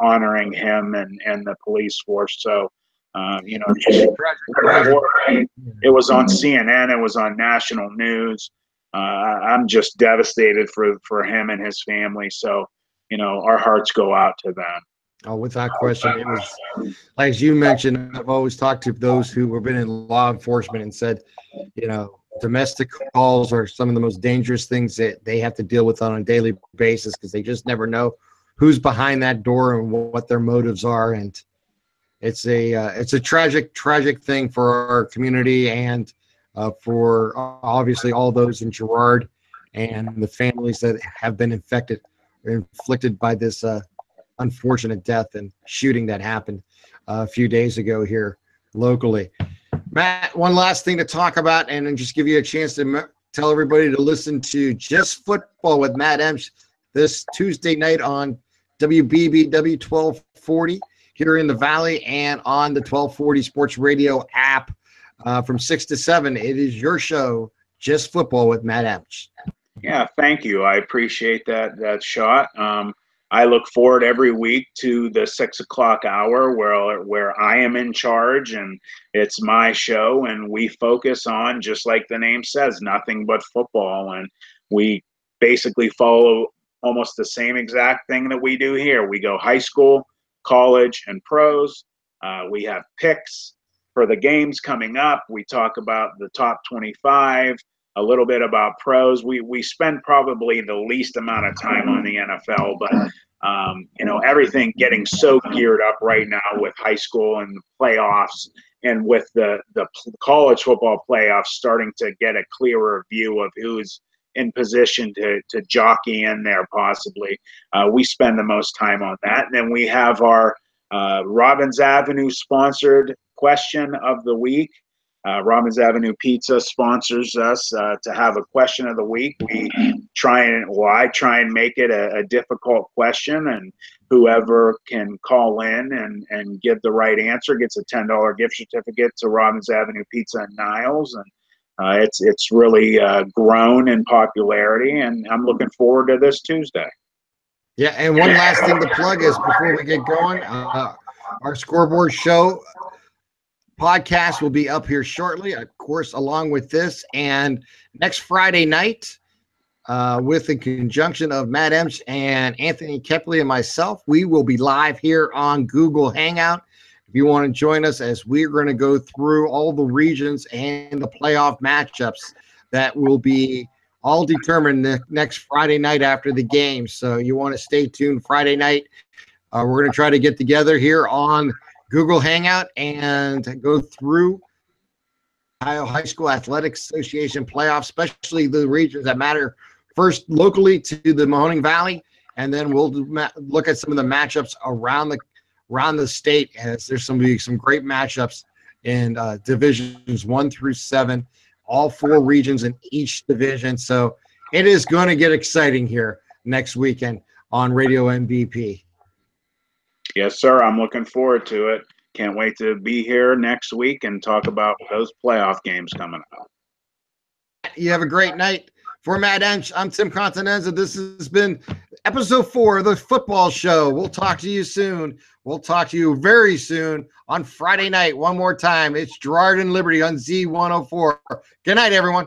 honoring him and the police force. So, it was on CNN, it was on national news. I'm just devastated for him and his family. So, our hearts go out to them. Oh, without question. It was, like as you mentioned, I've always talked to those who have been in law enforcement and said, domestic calls are some of the most dangerous things that they have to deal with on a daily basis, because they just never know who's behind that door and what their motives are. And it's a tragic thing for our community, and for obviously all those in Girard and the families that have been inflicted by this unfortunate death and shooting that happened a few days ago here locally. Matt, one last thing to talk about, and then just give you a chance to tell everybody to listen to Just Football with Matt Emsch this Tuesday night on WBBW 1240 here in the Valley, and on the 1240 Sports Radio app from 6 to 7. It is your show, Just Football with Matt Emsch. Yeah, thank you. I appreciate that shot. I look forward every week to the 6 o'clock hour where I am in charge, and it's my show, and we focus on, just like the name says, nothing but football. And we basically follow almost the same exact thing that we do here. We go high school, college, and pros. We have picks for the games coming up. We talk about the top 25, a little bit about pros. We spend probably the least amount of time on the NFL, but everything getting so geared up right now with high school and the playoffs, and with the college football playoffs starting to get a clearer view of who's in position to jockey in there possibly. We spend the most time on that. And then we have our Robbins Avenue sponsored question of the week. Robbins Avenue Pizza sponsors us to have a question of the week. I try and make it a difficult question, and whoever can call in and give the right answer gets a $10 gift certificate to Robbins Avenue Pizza in Niles. And it's really grown in popularity, and I'm looking forward to this Tuesday. Yeah, and one last thing to plug is, before we get going, our Scoreboard Show podcast will be up here shortly, of course, along with this. And next Friday night, with the conjunction of Matt Emsch and Anthony Kepley and myself, we will be live here on Google Hangout. If you want to join us, as we're going to go through all the regions and the playoff matchups that will be all determined next Friday night after the game. So you want to stay tuned Friday night. We're going to try to get together here on Google Hangout and go through Ohio High School Athletics Association playoffs, especially the regions that matter first locally to the Mahoning Valley, and then we'll look at some of the matchups around the state, as there's some great matchups in divisions 1 through 7, all 4 regions in each division. So it is going to get exciting here next weekend on Radio MVP. Yes, sir. I'm looking forward to it. Can't wait to be here next week and talk about those playoff games coming up. You have a great night. For Matt Emsch, I'm Tim Continenza. This has been episode 4 of the football show. We'll talk to you soon. We'll talk to you very soon on Friday night. One more time. It's Girard and Liberty on Z104. Good night, everyone.